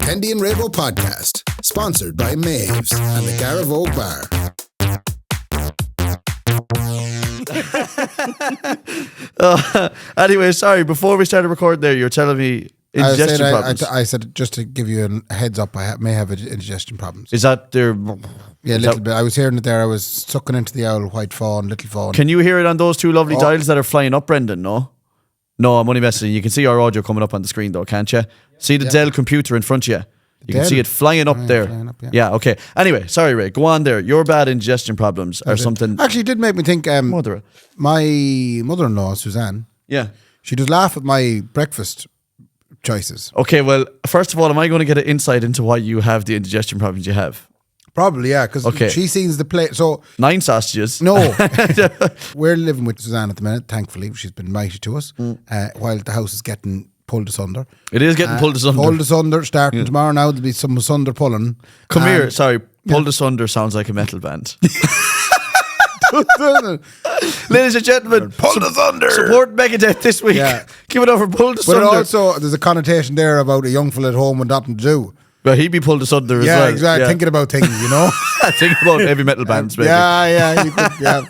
Kendy and Raybo podcast, sponsored by Maves and the Garavogue Bar. Anyway, sorry, before we started recording there, you're telling me indigestion problems. I said, just to give you a heads up, I may have indigestion problems. Is that there? Yeah, a little bit. I was hearing it there. I was sucking into the owl white fawn, little fawn. Can you hear it on those two lovely dials that are flying up, Brendan? No, I'm only messing. You can see our audio coming up on the screen though, can't you? See the Dell computer in front of you. You can see it flying up there. Flying up, yeah, okay. Anyway, sorry, Ray. Go on there. Your bad indigestion problems or something. Actually, it did make me think. My mother-in-law, Suzanne. Yeah. She does laugh at my breakfast choices. Okay, well, first of all, am I going to get an insight into why you have the indigestion problems you have? Probably, yeah, because she sees the plate. So 9 sausages. No, we're living with Suzanne at the minute. Thankfully, she's been mighty to us. While the house is getting pulled asunder. It is getting pulled asunder. Pulled asunder. Starting tomorrow now, there'll be some asunder pulling. Come here. Sorry, pulled asunder sounds like a metal band. Ladies and gentlemen, pulled asunder. Support Megadeth this week. Yeah. Give it over, pulled asunder. But also, there's a connotation there about a young fella at home with nothing to do. Well, he'd be pulled asunder as well. Yeah, exactly. Thinking about things, you know. Thinking about heavy metal bands, maybe. Yeah, you could, yeah.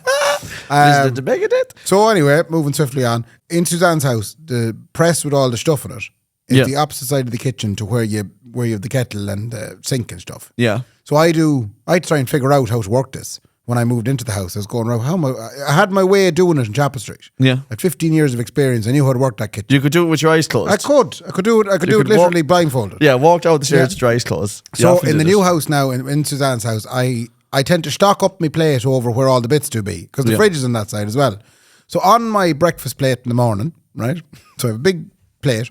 Listening to Megadeth. So anyway, moving swiftly on. In Suzanne's house, the press with all the stuff in it is the opposite side of the kitchen to where you have the kettle and the sink and stuff. Yeah. So I try and figure out how to work this. When I moved into the house, I was going around. I had my way of doing it in Chapel Street. Yeah. At 15 years of experience, I knew how to work that kitchen. You could do it with your eyes closed. I could do it. I could do it literally blindfolded. Yeah, walked out the stairs with your eyes closed. So in the new house now, in Suzanne's house, I tend to stock up my plate over where all the bits do be, because the fridge is on that side as well. So on my breakfast plate in the morning, right? So I have a big plate.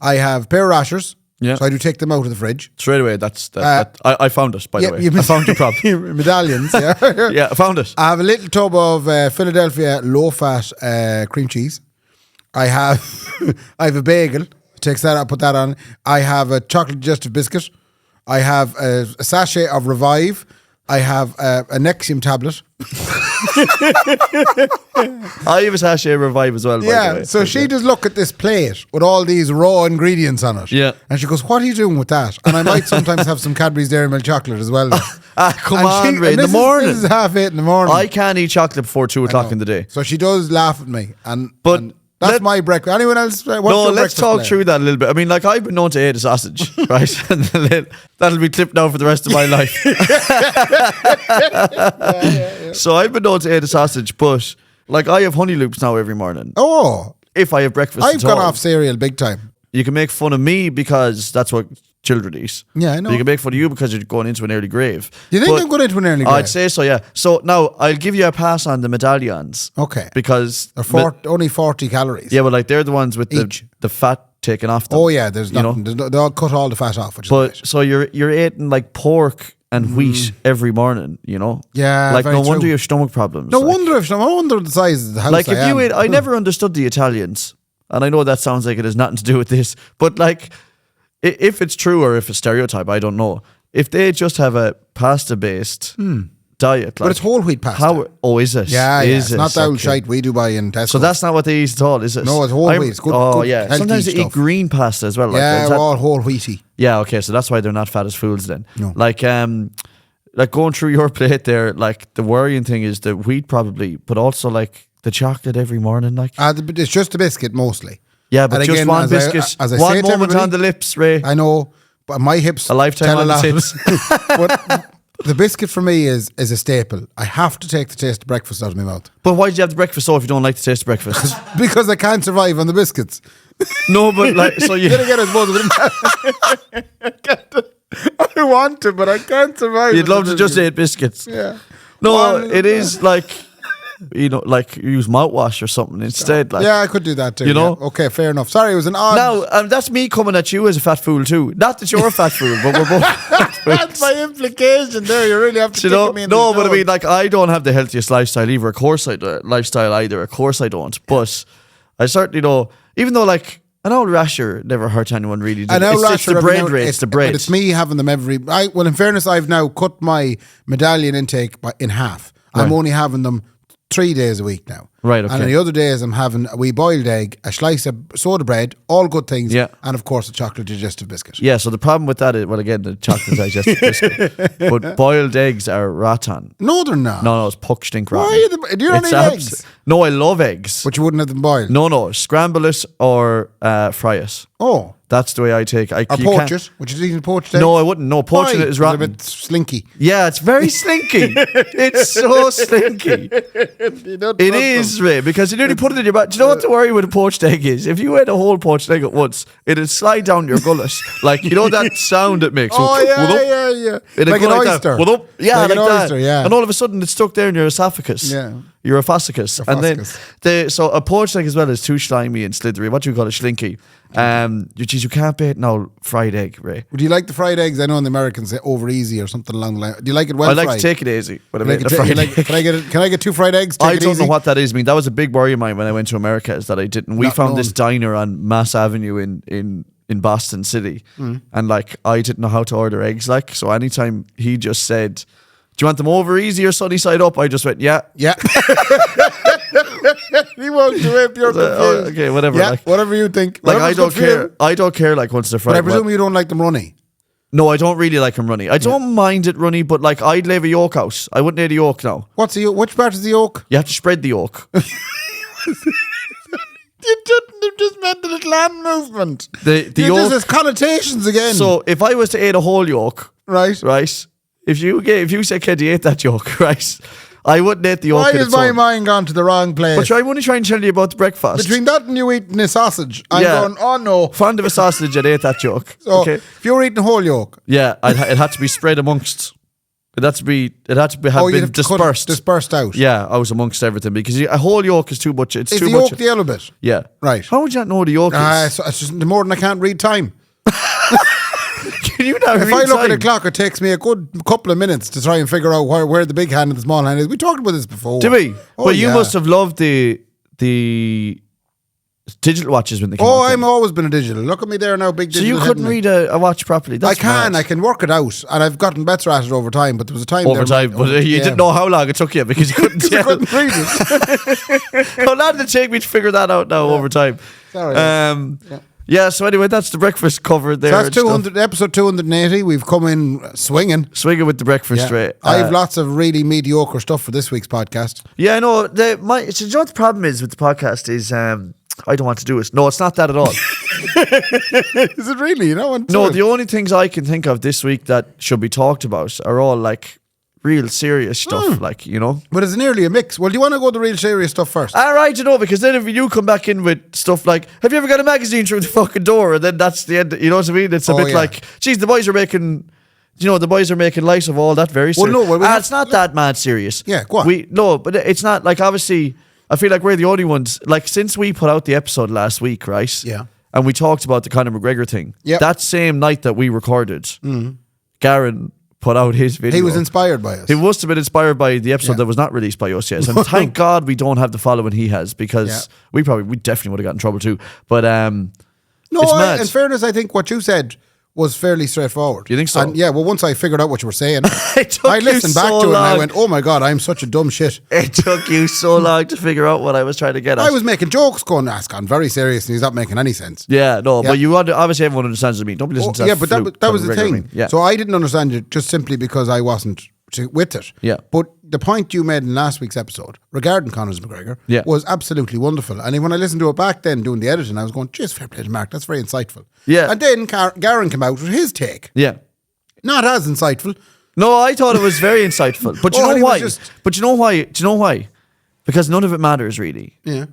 I have a pair of rashers. Yeah. So I do take them out of the fridge. Straight away, I found it, by the way. I found your problem. Medallions, yeah. Yeah, I found it. I have a little tub of Philadelphia low-fat cream cheese. I have a bagel. Takes that out, put that on. I have a chocolate digestive biscuit. I have a sachet of Revive. I have a Nexium tablet. I have a sachet of Revive as well, by the way. So she does look at this plate with all these raw ingredients on it. Yeah. And she goes, what are you doing with that? And I might sometimes have some Cadbury's Dairy Milk chocolate as well. Come on, Ray, in the morning. This is 8:30 in the morning. I can't eat chocolate before 2 o'clock in the day. So she does laugh at me. But that's my breakfast. Anyone else? Let's talk through that a little bit. I mean, like, I've been known to eat a sausage, right? And that'll be clipped now for the rest of my life. So I've been known to eat a sausage, but like, I have honey loops now every morning. Oh. If I have breakfast I've gone off cereal big time. You can make fun of me because that's what children eat. Yeah, I know. You can make fun of you because you're going into an early grave. You think I'm going into an early grave? I'd say so, yeah. So now I'll give you a pass on the medallions. Okay. Because they're only 40 calories. Yeah, but like, they're the ones with the fat taken off them. Oh yeah, there's nothing. They'll cut all the fat off. So you're eating like pork and wheat every morning, you know? Yeah, like, no wonder true. you have stomach problems. No wonder the size of the house. Like, if you ate, I never understood the Italians, and I know that sounds like it has nothing to do with this, but like, if it's true or if it's stereotype, I don't know. If they just have a pasta-based diet, like, but it's whole wheat pasta. Is it? Yeah, it's not that old shite we do buy in Tesco. So that's not what they eat at all, is it? No, it's whole wheat. It's good, yeah. Sometimes they eat green pasta as well. Yeah, all whole wheaty. Yeah, okay, so that's why they're not fat as fools then. No. Like going through your plate there, like, the worrying thing is the wheat probably, but also like the chocolate every morning, like. It's just a biscuit mostly. Yeah, but just one biscuit, one moment on the lips, Ray. I know, but my hips a lifetime on the tits. But the biscuit for me is a staple. I have to take the taste of breakfast out of my mouth. But why do you have the breakfast if you don't like the taste of breakfast? Because I can't survive on the biscuits. No, but like, so you... Then again, I suppose I want to, but I can't survive. You'd love to just eat biscuits. Yeah. No, it is like... You know, like, use mouthwash or something instead. Like, yeah, I could do that too. You know? Yeah. Okay, fair enough. Sorry, it was an odd... Now, that's me coming at you as a fat fool too. Not that you're a fat fool, but we're both... That's my implication there. You really have to kick me in No, but I mean, like, I don't have the healthiest lifestyle either. Of course I don't. Of course I don't. But I certainly know, even though, like, an old rasher never hurt anyone really. It's the bread rate. It's the bread. But it's me having them well, in fairness, I've now cut my medallion intake in half. Right. I'm only having them 3 days a week now. Right, okay. And on the other days, I'm having a wee boiled egg, a slice of soda bread, all good things, Yeah. and of course a chocolate digestive biscuit. Yeah, so the problem with that is, well, again, the chocolate digestive biscuit. But boiled eggs are rotten. No, they're not. No, it's puck stink rotten. Why are you do you not It's eat abs- eggs? No, I love eggs. But you wouldn't have them boiled. No, scramble it or fry it. Oh. That's the way I take. Or poach it. Would you eat poached eggs? No, I wouldn't. No, poaching Why? it is They're a rotten. bit slinky. Yeah, it's very slinky. It's so slinky. It is, Ray, because you nearly put it in your mouth. Do you know what the worry with a poached egg is? If you ate a whole poached egg at once, it'll slide down your gullet. Like, you know that sound it makes? Oh, yeah. It'll Like go an that. oyster. Yeah, Like like an that. oyster, yeah. And all of a sudden it's stuck there in your esophagus. Yeah. Your esophagus. And Esophagus. then, so a poached egg as well is too slimy and slithery. What do you call it? Slinky. You can't bait no fried egg, Ray. Do you like the fried eggs? I know the Americans say over easy or something along the line. Do you like it well I like fried? to take it easy. But I Like make it- a fried you like- egg. Can I get 2 fried eggs? I Take it don't easy? know what that is. I mean, that was a big worry of mine when I went to America, is that I didn't. We Not found known. this diner on Mass Avenue in Boston City, and like I didn't know how to order eggs. Like, so anytime he just said, "Do you want them over easy or sunny side up?" I just went, "Yeah." Yeah. He walked away if you're confused. Okay, whatever. Yeah, Like, whatever you think. like I Whatever's don't good for you. care. I don't care. Like once they're fried. But I presume well, you don't like them runny. no, I don't really like them runny. I don't mind it runny, but like I'd leave a yolk out. I wouldn't eat a yolk now. What's the which part is the yolk? You have to spread the yolk. You shouldn't have just meant the little hand movement. The This yolk. is connotations again. So if I was to eat a whole yolk, right. right? If you say, Kendy, ate that yolk, right? I wouldn't eat the yolk. Why in is its my own. mind gone to the wrong place? But I'm only trying to tell you about the breakfast. Between that and you eating a sausage, I'm Yeah. going, oh no. Fond of a sausage, I'd eat that yolk. So Okay. if you're eating whole yolk, Yeah, it had to be spread amongst. It had to be have you'd been have to cut it dispersed. dispersed out. Yeah, I was amongst everything because a whole yolk is too much. It's Is too the much. yolk the yellow bit? Yeah. Right. How would you not know the yolk is? So it's just more than I can't read time. Can you not If read I look at time? a clock, it takes me a good couple of minutes to try and figure out where the big hand and the small hand is. We talked about this before. Do we? Oh, But you yeah. must have loved the digital watches when they came Oh, out. I'm always been a digital. Look at me there now, big So digital. you couldn't head in me. read a watch properly? I That's can. mad. I can work it out, and I've gotten better at it over time. But there was a time Over there, time, but you yeah. didn't know how long it took you because you couldn't I tell. couldn't read it. How long did it take me to figure that out now over time? Sorry. Yeah, so anyway, that's the breakfast covered there. That's and stuff. 200, episode 280. We've come in swinging. Swinging with the breakfast Yeah. tray. I have lots of really mediocre stuff for this week's podcast. Yeah, I know. So you know what the problem is with the podcast is I don't want to do it. No, it's not that at all. Is it really? You know what? No, the only things I can think of this week that should be talked about are all like real serious stuff, like, you know. But it's nearly a mix. Well, do you want to go to the real serious stuff first? All right, you know, because then if you come back in with stuff like, have you ever got a magazine through the fucking door? And then that's the end. You know what I mean? It's a bit yeah. like, geez, the boys are making light of all that very Well, serious. no, well, we have- It's not that mad serious. Yeah, go on. But it's not like, obviously, I feel like we're the only ones, like, since we put out the episode last week, right? Yeah. And we talked about the Conor McGregor thing. Yep. That same night that we recorded, Garen put out his video. He was inspired by us. He must have been inspired by the episode Yeah. that was not released by us yet. And thank God we don't have the following he has, because Yeah. we definitely would have got in trouble too. But No, it's mad. in fairness, I think what you said was fairly straightforward. You think so? And yeah, well, once I figured out what you were saying, It took I you listened back so to it and I long. went, oh my God, I'm such a dumb shit. it took you so long to figure out what I was trying to get at. I was making jokes going, that's gone very serious and he's not making any sense. Yeah, no, Yeah. but obviously everyone understands what I mean. Don't be listening to that. Yeah, but flute that was Conor the McGregor thing. thing. Yeah. So I didn't understand it just simply because I wasn't with it. Yeah. But the point you made in last week's episode regarding Conor McGregor Yeah. was absolutely wonderful. And when I listened to it back then doing the editing, I was going, geez, fair play to Mark, that's very insightful. Yeah. And then Garen came out with his take. Yeah. Not as insightful. No, I thought it was very insightful. But you Oh, know and he was why? just- But you know why? Do you know why? Because none of it matters really. Yeah.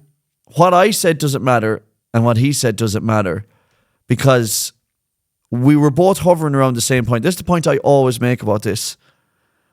What I said doesn't matter and what he said doesn't matter, because we were both hovering around the same point. This is the point I always make about this.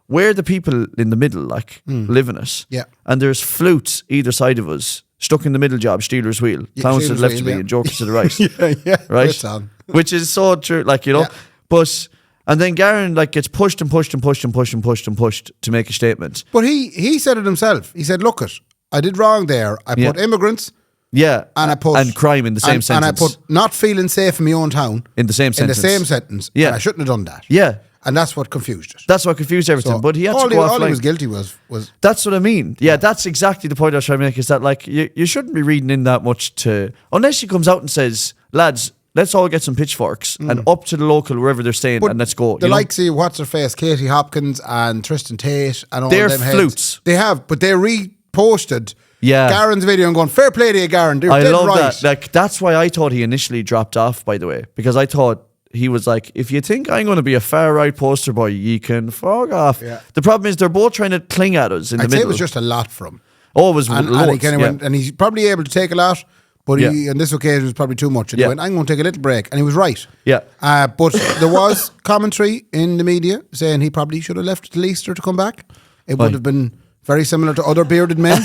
We're the people in the middle, like, living it. Yeah. And there's flutes either side of us, stuck in the middle job, Steelers wheel. Clowns to the Steelers left wheel, of me yeah. and jokers to the right. Yeah. Right? It's on. Which is so true, like, you know. Yeah. But, and then Garen, like, gets pushed and pushed and pushed and pushed and pushed and pushed to make a statement. But he said it himself. He said, look it, I did wrong there. I put immigrants Yeah. and I put... And crime in the same sentence. And I put not feeling safe in my own town In the same in sentence. the same sentence. Yeah. And I shouldn't have done that. Yeah. And that's what confused it. That's what confused everything. So but he had all to go all he offline. was guilty was That's what I mean. Yeah, that's exactly the point I was trying to make. Is that like you shouldn't be reading in that much to unless he comes out and says, "Lads, let's all get some pitchforks and up to the local wherever they're staying and let's go." The likes of what's her face, Katie Hopkins and Tristan Tate and all They're them flutes. heads. They have, but they reposted Yeah. Garen's video and going, fair play to you, Garen. They're I dead love right. that. Like that's why I thought he initially dropped off. By the way, because I thought he was like, if you think I'm going to be a far right poster boy, you can fuck off. Yeah. The problem is they're both trying to cling at us in the I'd say middle. it was just a lot for him. Oh, it was And loads, he kind of yeah. went, and he's probably able to take a lot, but Yeah. he, on this occasion, was probably too much. And Yeah. he went, I'm going to take a little break. And he was right. Yeah. But there was commentary in the media saying he probably should have left till Easter to come back. It would have been very similar to other bearded men.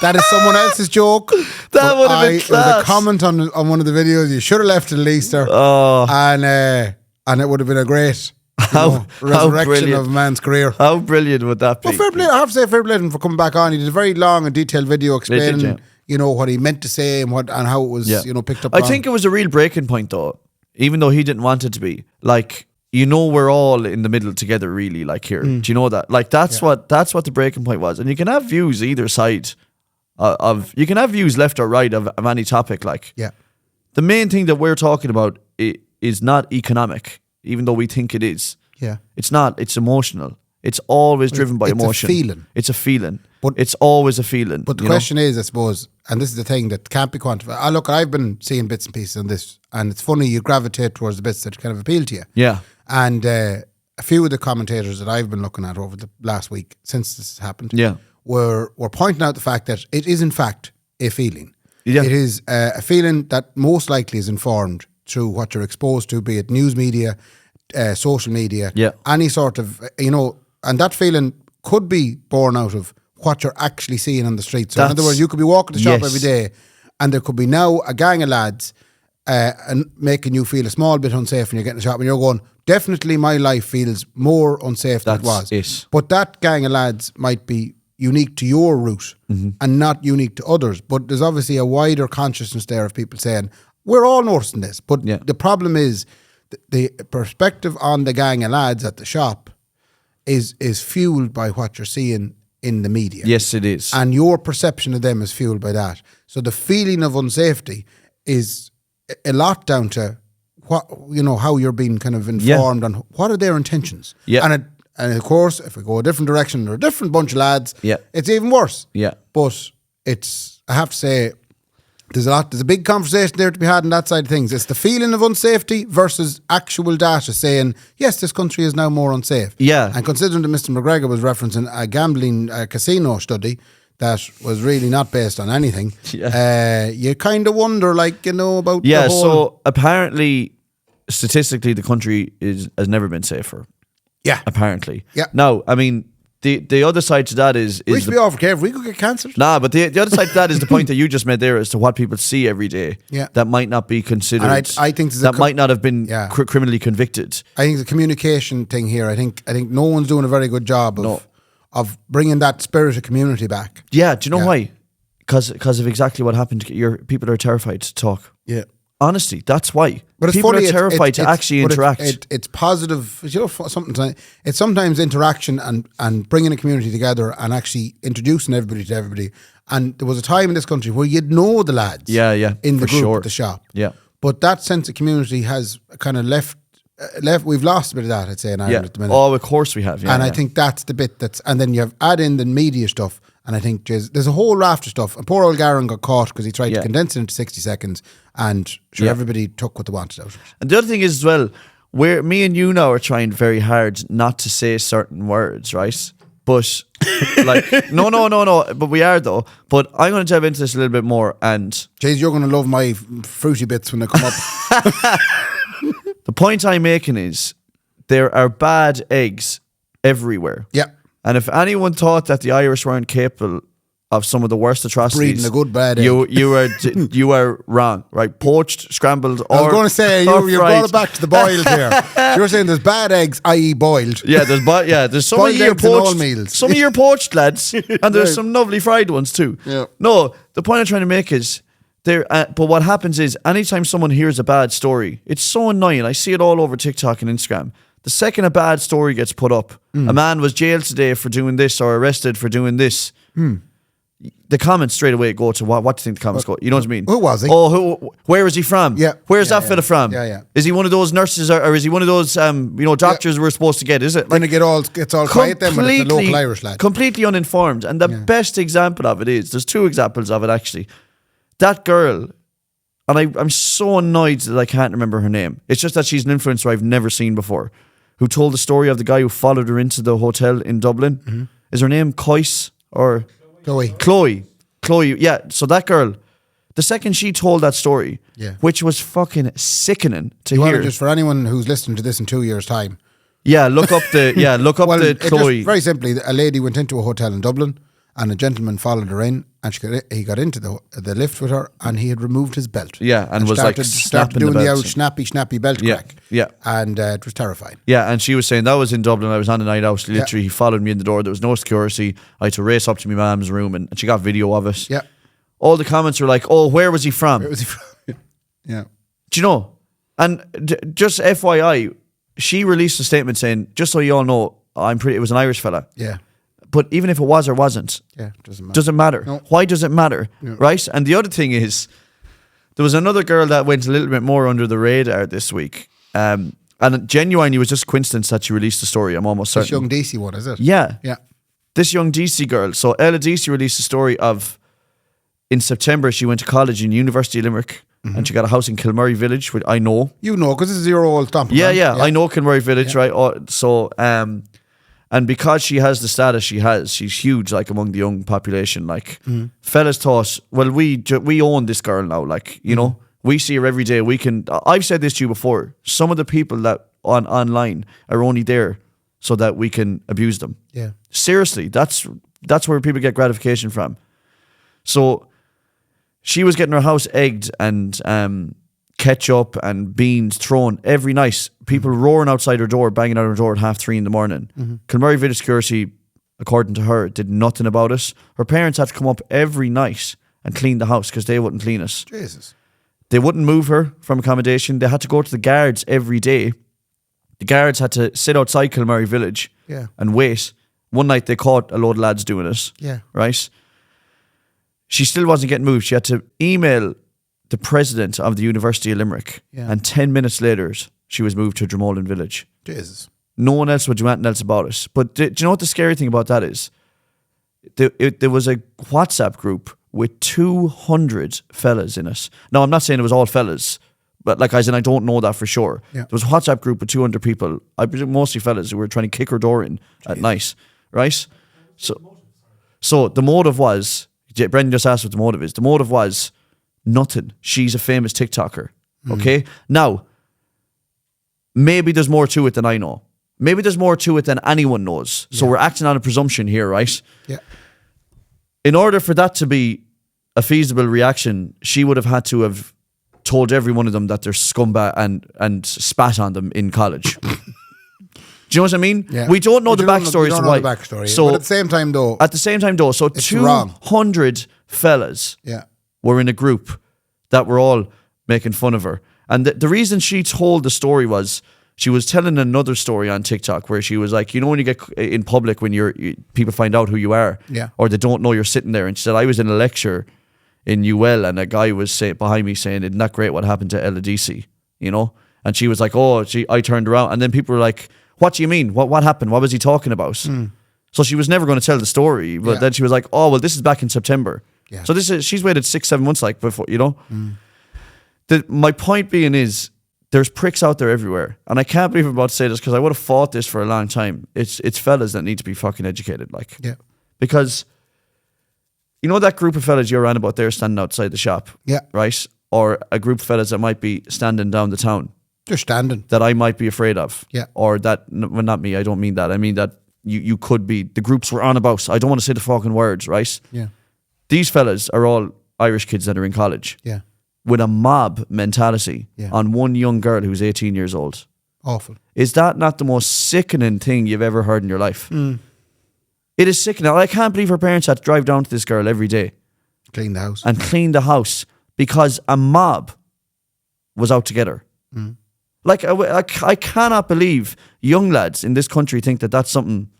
That is someone else's joke. That would have been It was a class. comment on one of the videos. You should have left till Easter. Oh. And it would have been a great How resurrection brilliant. of a man's career. How brilliant would that be? Well, fair play. I have to say, fair play to him for coming back on. He did a very long and detailed video explaining, yeah. what he meant to say and how it was, picked up. I think it was a real breaking point, though, even though he didn't want it to be. Like, we're all in the middle together, really. Like here, do you know that? Like that's what the breaking point was. And you can have views either side you can have views left or right of any topic. Like, the main thing that we're talking about is not economic, even though we think it is. Yeah. It's not. It's emotional. It's always driven by emotion. It's a feeling. But it's always a feeling. But the question is, I suppose, and this is the thing that can't be quantified. Look, I've been seeing bits and pieces on this, and it's funny you gravitate towards the bits that kind of appeal to you. Yeah. And a few of the commentators that I've been looking at over the last week since this happened, were pointing out the fact that it is in fact a feeling. Yeah. It is a feeling that most likely is informed through what you're exposed to, be it news media, social media, any sort of, and that feeling could be born out of what you're actually seeing on the street. So in other words, you could be walking the shop every day and there could be now a gang of lads and making you feel a small bit unsafe when you're getting the shop and you're going, definitely my life feels more unsafe than it was. It. But that gang of lads might be unique to your route and not unique to others. But there's obviously a wider consciousness there of people saying, we're all noticing this. But the problem is the perspective on the gang of lads at the shop is fueled by what you're seeing in the media. Yes, it is. And your perception of them is fueled by that. So the feeling of unsafety is a lot down to what, how you're being kind of informed on what are their intentions. Yeah. And of course, if we go a different direction or a different bunch of lads, it's even worse. Yeah. But I have to say, there's a big conversation there to be had on that side of things. It's the feeling of unsafety versus actual data saying, yes, this country is now more unsafe. Yeah. And considering that Mr. McGregor was referencing a gambling casino study that was really not based on anything, you kind of wonder, about the whole... So apparently, statistically, the country has never been safer. Yeah. Apparently. Yeah. Now, I mean, the other side to that is we should be awful careful. We could get cancelled. Nah, but the other side to that is the point that you just made there as to what people see every day. Yeah. That might not be considered. And I think that might not have been criminally convicted. I think the communication thing here. I think no one's doing a very good job of bringing that spirit of community back. Yeah. Do you know why? Because of exactly what happened. People are terrified to talk. Yeah. Honestly, that's why. But it's people funny, are terrified to actually interact. It's positive. It's sometimes interaction and bringing a community together and actually introducing everybody to everybody. And there was a time in this country where you'd know the lads. In the group at the shop. Yeah. But that sense of community has kind of left. We've lost a bit of that, I'd say, in Ireland at the minute. Oh, of course we have. Yeah, and I think that's the bit and then you add in the media stuff. And I think there's a whole raft of stuff. And poor old Garen got caught because he tried to condense it into 60 seconds. And everybody took what they wanted out of it. And the other thing is as well, where me and you now are trying very hard not to say certain words, right? But no. But we are though. But I'm going to dive into this a little bit more. And Jeez, you're going to love my fruity bits when they come up. The point I'm making is there are bad eggs everywhere. Yeah. And if anyone thought that the Irish weren't capable of some of the worst atrocities, breeding a good bad egg, you are wrong, right? Poached, scrambled, or I was going to say you brought it back to the boiled here. You were saying there's bad eggs, i.e. boiled. Yeah, there's some boiled of your eggs in all poached meals. Some of your poached lads, and there's some lovely fried ones too. Yeah. No, the point I'm trying to make is there. But what happens is anytime someone hears a bad story, it's so annoying. I see it all over TikTok and Instagram. The second a bad story gets put up, a man was jailed today for doing this or arrested for doing this. The comments straight away go to what do you think the comments go? You know what I mean? Who was he? Oh, where is he from? Yeah. Where's that fella from? Yeah. Is he one of those nurses or is he one of those doctors we're supposed to get? Is it? Then it gets all quiet then when it's the local Irish lad. Completely uninformed. And the best example of it is, there's two examples of it actually. That girl, and I'm so annoyed that I can't remember her name. It's just that she's an influencer I've never seen before, who told the story of the guy who followed her into the hotel in Dublin. Mm-hmm. Is her name Coyce or Chloe? Yeah. So that girl, the second she told that story, which was fucking sickening to hear. Just for anyone who's listening to this in 2 years' time. Yeah, look up the the Chloe. Very simply, a lady went into a hotel in Dublin, and a gentleman followed her in, and he got into the lift with her, and he had removed his belt. Yeah, and was started doing the old snappy belt crack. Yeah, and it was terrifying. Yeah, and she was saying that was in Dublin. I was on a night out. Literally, he followed me in the door. There was no security. I had to race up to my mum's room, and she got video of it. Yeah. All the comments were like, "Oh, where was he from?" Yeah. Do you know? And just FYI, she released a statement saying, "Just so you all know, it was an Irish fella." Yeah. But even if it was or wasn't, doesn't matter. No. Why does it matter? Yeah. Right? And the other thing is, there was another girl that went a little bit more under the radar this week. And genuinely, it was just coincidence that she released the story. I'm almost certain. This young DC one, is it? Yeah. Yeah. This young DC girl. So Ella DC released a story of, in September, she went to college in University of Limerick. Mm-hmm. And she got a house in Kilmurray Village, which I know. You know, because this is your old stomping ground. Yeah. I know Kilmurray Village, right? So, and because she has the status she has, she's huge, like, among the young population. Like, fellas thought, well, we own this girl now. Like, you know, we see her every day. We can. I've said this to you before. Some of the people that online are only there so that we can abuse them. Yeah. Seriously, that's where people get gratification from. So she was getting her house egged and ketchup and beans thrown every night. People roaring outside her door, banging out her door at 3:30 in the morning. Kilmurray Village Security, according to her, did nothing about it. Her parents had to come up every night and clean the house because they wouldn't clean it. Jesus. They wouldn't move her from accommodation. They had to go to the guards every day. The guards had to sit outside Kilmurray Village and wait. One night they caught a load of lads doing it. Yeah. Right? She still wasn't getting moved. She had to email the president of the University of Limerick. Yeah. And 10 minutes later, she was moved to Dromoland Village. Jesus. No one else would do anything else about it. But do you know what the scary thing about that is? There was a WhatsApp group with 200 fellas in it. Now, I'm not saying it was all fellas, but like I said, I don't know that for sure. Yeah. There was a WhatsApp group with 200 people, I presume mostly fellas, who were trying to kick her door in at night, right? So the motive was, Brendan just asked what the motive is. The motive was nothing. She's a famous TikToker, okay? Now, maybe there's more to it than I know. Maybe there's more to it than anyone knows. So we're acting on a presumption here, right? Yeah. In order for that to be a feasible reaction, she would have had to have told every one of them that they're scumbag and spat on them in college. Do you know what I mean? Yeah. We don't know the backstory. We don't know the backstory. So, but at the same time, though, so 200 fellas were in a group that were all making fun of her. And the reason she told the story was she was telling another story on TikTok where she was like, you know, when you get in public, when people find out who you are, or they don't know you're sitting there. And she said, I was in a lecture in UL and a guy was behind me saying, isn't that great what happened to Ella DC, you know? And she was like, I turned around. And then people were like, what do you mean? What happened? What was he talking about? So she was never going to tell the story. But then she was like, oh, well, this is back in September. Yeah. So she's waited 6-7 months like before, you know? My point being is, there's pricks out there everywhere. And I can't believe I'm about to say this because I would have fought this for a long time. It's fellas that need to be fucking educated. Like, because you know that group of fellas you're on about there standing outside the shop? Yeah. Right? Or a group of fellas that might be standing down the town. They're standing. That I might be afraid of. Yeah. Or that, well, not me, I don't mean that. I mean that you could be, the groups we're on about. I don't want to say the fucking words, right? Yeah. These fellas are all Irish kids that are in college. Yeah. With a mob mentality on one young girl who's 18 years old. Awful. Is that not the most sickening thing you've ever heard in your life? It is sickening. I can't believe her parents had to drive down to this girl every day. Clean the house. And clean the house because a mob was out to get her. Like, I cannot believe young lads in this country think that that's something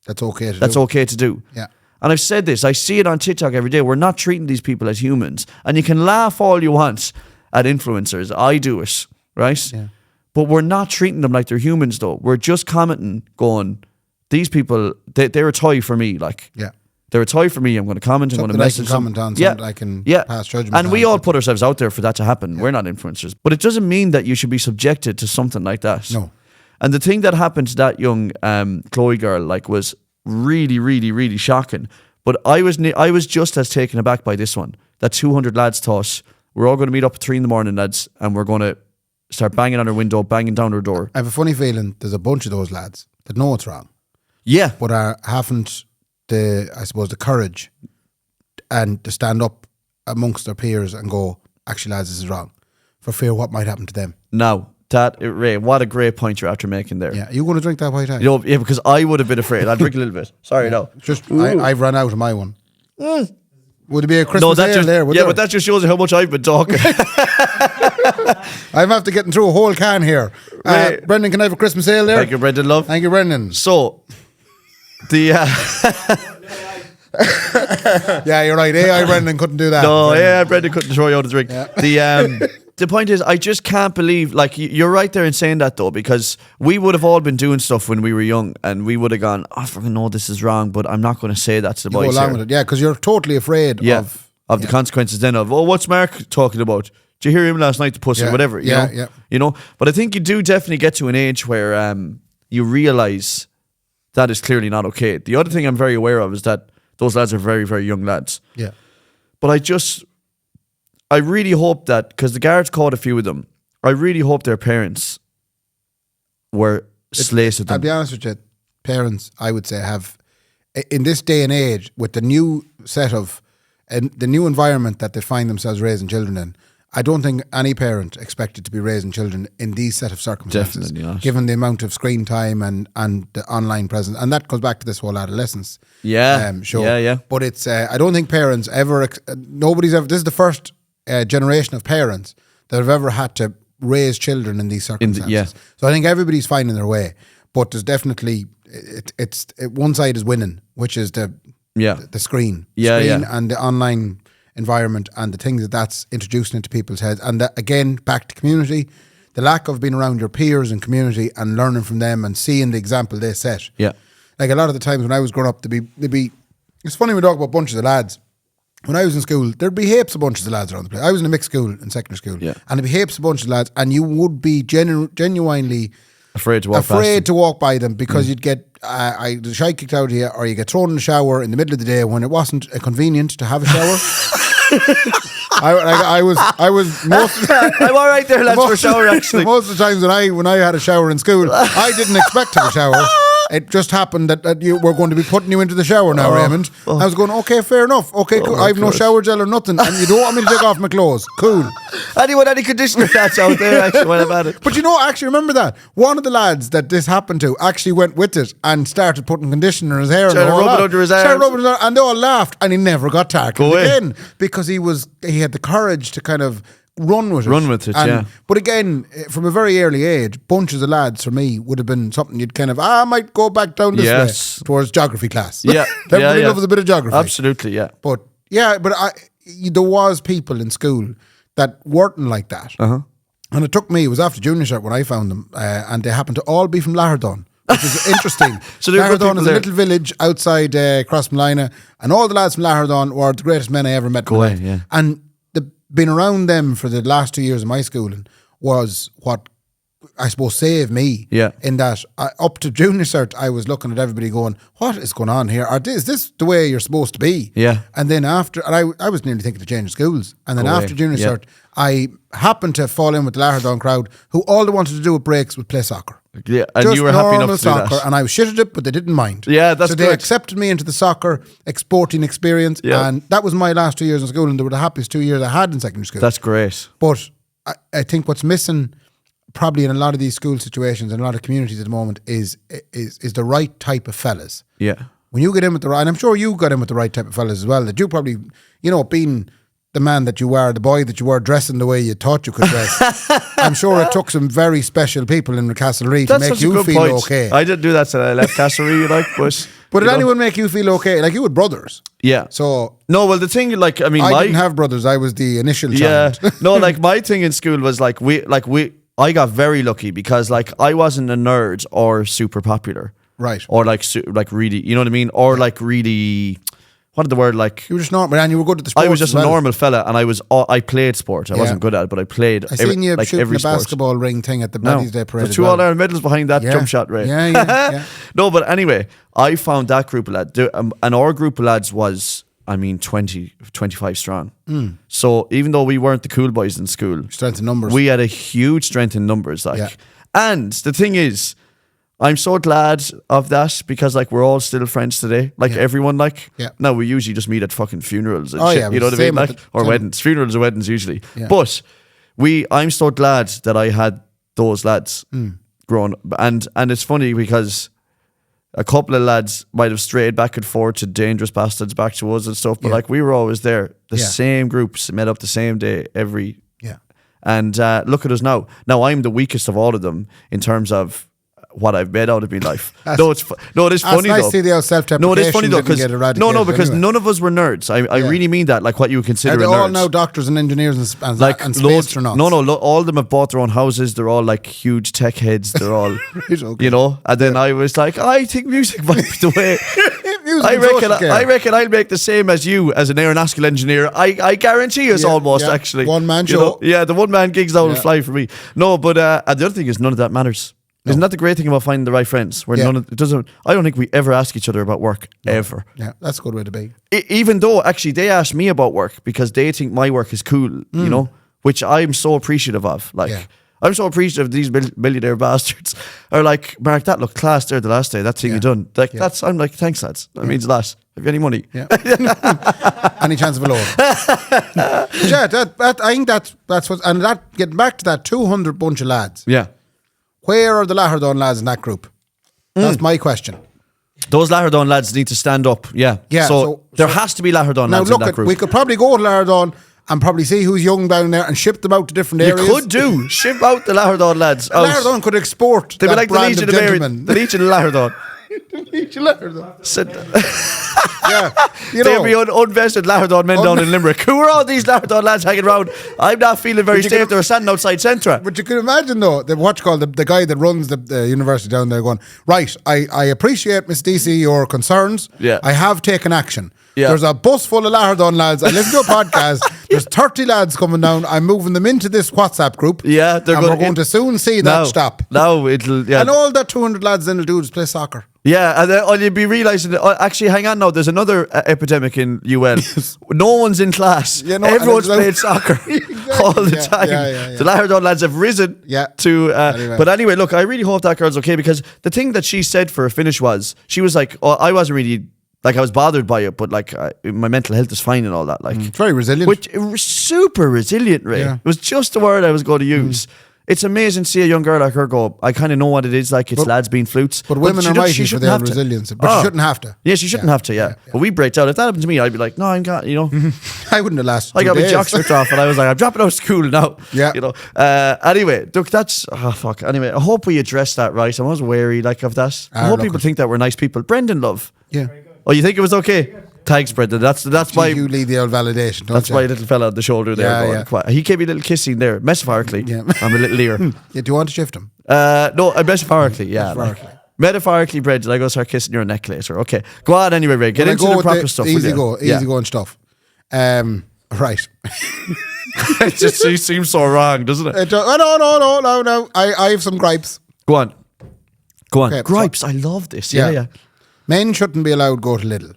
That's okay to that's do. okay to do. Yeah. And I've said this, I see it on TikTok every day. We're not treating these people as humans. And you can laugh all you want at influencers. I do it, right? Yeah. But we're not treating them like they're humans, though. We're just commenting, going, these people, they're a toy for me. Like, Yeah. they're a toy for me. I'm going to comment. I'm going to Something I message can comment them. on, something I can pass judgment And we on. all put ourselves out there for that to happen. We're not influencers. But it doesn't mean that you should be subjected to something like that. No. And the thing that happened to that young Chloe girl, like, was really, really, really shocking. But I was just as taken aback by this one. That 200 lads thought, we're all going to meet up at 3 a.m, lads, and we're going to start banging on her window, banging down her door. I have a funny feeling there's a bunch of those lads that know it's wrong, Yeah. but haven't the courage and to stand up amongst their peers and go, actually, lads, this is wrong, for fear what might happen to them. Now, Ray, what a great point you're after making there. Yeah, you going to drink that white You know, yeah, because I would have been afraid. I'd drink a little bit. Sorry, no. Just I've run out of my one. Would it be a Christmas ale just, there? Would yeah, there? but that just shows you how much I've been talking. I'm after getting through a whole can here. Right. Brendan, can I have a Christmas ale there? Thank you, Brendan, love. Thank you, Brendan. So, the Yeah, you're right. AI Brendan couldn't do that. no, Brendan. yeah, Brendan couldn't throw you out a drink. The point is, I just can't believe, like, you're right there in saying that, though, because we would have all been doing stuff when we were young, and we would have gone, I fucking know this is wrong, but I'm not going to say that to the You go boys along here. with it. Yeah, because you're totally afraid of the consequences then of, oh, what's Mark talking about? Did you hear him last night, the pussy, Yeah, whatever? yeah, know? yeah. You know? But I think you do definitely get to an age where you realise that is clearly not okay. The other thing I'm very aware of is that those lads are very, very young lads. Yeah. But I really hope that, because the guards caught a few of them, I really hope their parents were slated I'll them. be honest with you, parents, I would say, have, in this day and age, with the new set of, and the new environment that they find themselves raising children in, I don't think any parent expected to be raising children in these set of circumstances, Definitely not. given the amount of screen time and the online presence. And that goes back to this whole adolescence show. Yeah. But it's, I don't think parents ever, nobody's ever, this is the first generation of parents that have ever had to raise children in these circumstances. So I think everybody's finding their way, but there's definitely one side is winning, which is the screen, and the online environment and the things that's introducing into people's heads. And that, again, back to community, the lack of being around your peers and community and learning from them and seeing the example they set. Yeah. Like a lot of the times when I was growing up, there'd be it's funny we talk about bunches of lads. When I was in school, there'd be heaps of bunches of lads around the place. I was in a mixed school in secondary school, and there'd be heaps of bunches of lads, and you would be genuinely afraid to walk by them because you'd get the shite kicked out of you, or you get thrown in the shower in the middle of the day when it wasn't convenient to have a shower. I was most. I'm all right there, lads, for a shower. Actually, most of the times when I had a shower in school, I didn't expect to have a shower. It just happened that you were going to be putting you into the shower now, Raymond. I was going, okay, fair enough. Okay, cool. I have no shower gel or nothing, and you don't want me to take off my clothes. Cool. Any conditioner that's out there, actually, while I'm at it. But actually remember that one of the lads that this happened to actually went with it and started putting conditioner in his hair. Started rubbing it under his arms. And they all laughed, and he never got tackled again because he had the courage to kind of run with it. But again, from a very early age, bunches of lads for me would have been something you'd kind of, I might go back down this way towards geography class. Yeah. Everybody loves a bit of geography. Absolutely, yeah. But there was people in school that weren't like that. And it took me, it was after junior cert when I found them, and they happened to all be from Lahardon, which is interesting. So Lahardon is a little village outside Crossmolina, and all the lads from Lahardon were the greatest men I ever met in my life. And being around them for the last 2 years of my schooling was what I suppose saved me. Yeah. In that up to junior cert, I was looking at everybody going, what is going on here? Is this the way you're supposed to be? Yeah. And then after, and I was nearly thinking to change schools. And then after junior cert, I happened to fall in with the Lahardon crowd who all they wanted to do with breaks was play soccer. Yeah, and Just you were happy enough to soccer, do that. and I was shit at it, but they didn't mind. Yeah, that's so they good. accepted me into the soccer sporting experience, and that was my last 2 years in school, and they were the happiest 2 years I had in secondary school. That's great. But I think what's missing, probably in a lot of these school situations and a lot of communities at the moment, is the right type of fellas. Yeah. When you get in with the right, and I'm sure you got in with the right type of fellas as well. That you probably, being the man that you were, the boy that you were, dressing the way you thought you could dress. I'm sure it took some very special people in Castlereagh to make you feel okay. I didn't do that till I left Castlereagh, like, but did anyone make you feel okay? Like, you had brothers. Yeah. So no, well, the thing, like, I mean, I didn't have brothers. I was the initial child. Yeah. No, like, my thing in school was like I got very lucky because like I wasn't a nerd or super popular. Right. Or like really, you know what I mean? Or like really, what the word, like, you were just normal, and you were good at the sport. I was just a normal fella, and I played sport. I wasn't good at it, but I played. I seen you like shooting every the basketball ring thing at the Paddy's Day parade. The 2 All-Ireland medals behind that jump shot, right? Yeah. No, but anyway, I found that group of lads, and our group of lads was, I mean, 20, 25 strong. So even though we weren't the cool boys in school, strength in numbers, we had a huge strength in numbers. Like, and the thing is, I'm so glad of that because like we're all still friends today. Like everyone, like now we usually just meet at fucking funerals and shit. You know what I mean? Like, or weddings, funerals or weddings usually. Yeah. But I'm so glad that I had those lads growing up. And it's funny because a couple of lads might have strayed back and forth to Dangerous Bastards back to us and stuff, but like we were always there. The same groups met up the same day every. And look at us now. Now I'm the weakest of all of them in terms of what I've made out of my life. It is funny though. Nice to see the self-deprecation. No, it is funny though because because anyway. none of us were nerds. I really mean that. Like what you would consider. Are they a all nerd. now doctors and engineers and like and space astronauts? No, all of them have bought their own houses. They're all like huge tech heads. They're all, right, okay. you know. And then I was like, I think music might be the way. I reckon I'll make the same as you as an aeronautical engineer. I guarantee us almost actually. One man show. The one man gigs that will fly for me. No, but the other thing is none of that matters. No. Isn't that the great thing about finding the right friends? Where it doesn't. I don't think we ever ask each other about work ever. Yeah, that's a good way to be. Even though actually they ask me about work because they think my work is cool, you know, which I'm so appreciative of. Like I'm so appreciative of these millionaire bastards. Are like, Mark, that looked class there the last day. That thing you done. Like that's. I'm like, thanks lads. That means a lot. Have you any money? Yeah. Any chance of a loan? I think that's what. And that getting back to that 200 bunch of lads. Yeah. Where are the Lahardone lads in that group? That's my question. Those Lahardone lads need to stand up. Yeah. So there has to be Lahardone lads in that group. We could probably go to Lahardone and probably see who's young down there and ship them out to different areas. You could do. Ship out the Lahardone lads. Lahardone could export they'd that be like brand the of Legion gentlemen. The Legion of Lahardone. There'll be unvested Lahardone men down in Limerick. Who are all these Lahardone lads hanging around? I'm not feeling very safe. They're standing outside Centra. But you can imagine though, the guy that runs the university down there going, right, I appreciate, Miss DC, your concerns. Yeah. I have taken action. Yeah. There's a bus full of Lahardone lads. I listen to a podcast. There's 30 lads coming down. I'm moving them into this WhatsApp group. Yeah, we're going to soon see that stop. Now it'll. Yeah. And all that 200 lads then will do is play soccer. Yeah, and then you'll be realising that, actually, hang on now, there's another epidemic in UL. No one's in class. Yeah, everyone's playing soccer all the time. The Lahardone lads have risen to... But anyway, look, I really hope that girl's okay because the thing that she said for a finish was, she was like, I wasn't really... Like, I was bothered by it, but like, my mental health is fine and all that. Like, it's very resilient. Which, super resilient, Ray. Yeah. It was just the word I was going to use. It's amazing to see a young girl like her go, I kind of know what it is like. It's lads being flutes. But women are mighty for their resilience. But she shouldn't have to. Yeah, she shouldn't have to, But we break down. If that happened to me, I'd be like, no, I'm got, you know. I wouldn't have lasted I got my jock stripped off and I was like, I'm dropping out of school now. Yeah. You know. Anyway, look, that's, fuck. Anyway, I hope we address that right. I was wary like of that. I hope people think that we're nice people. Brendan, love. Yeah. Oh, you think it was okay? Thanks, Brendan. That's my. You lead the old validation. That's my little fella on the shoulder there. He gave me a little kissing there, metaphorically. Yeah. I'm a little ear. Do you want to shift him? No, metaphorically. Yeah. Metaphorically, Brendan. I go start kissing your neck later. Okay, go on anyway, Ray. Get into the proper stuff. Easy going stuff. Right. It just seems so wrong, doesn't it? No. I have some gripes. Go on. Okay, gripes. I love this. Yeah. Men shouldn't be allowed to go to Lidl.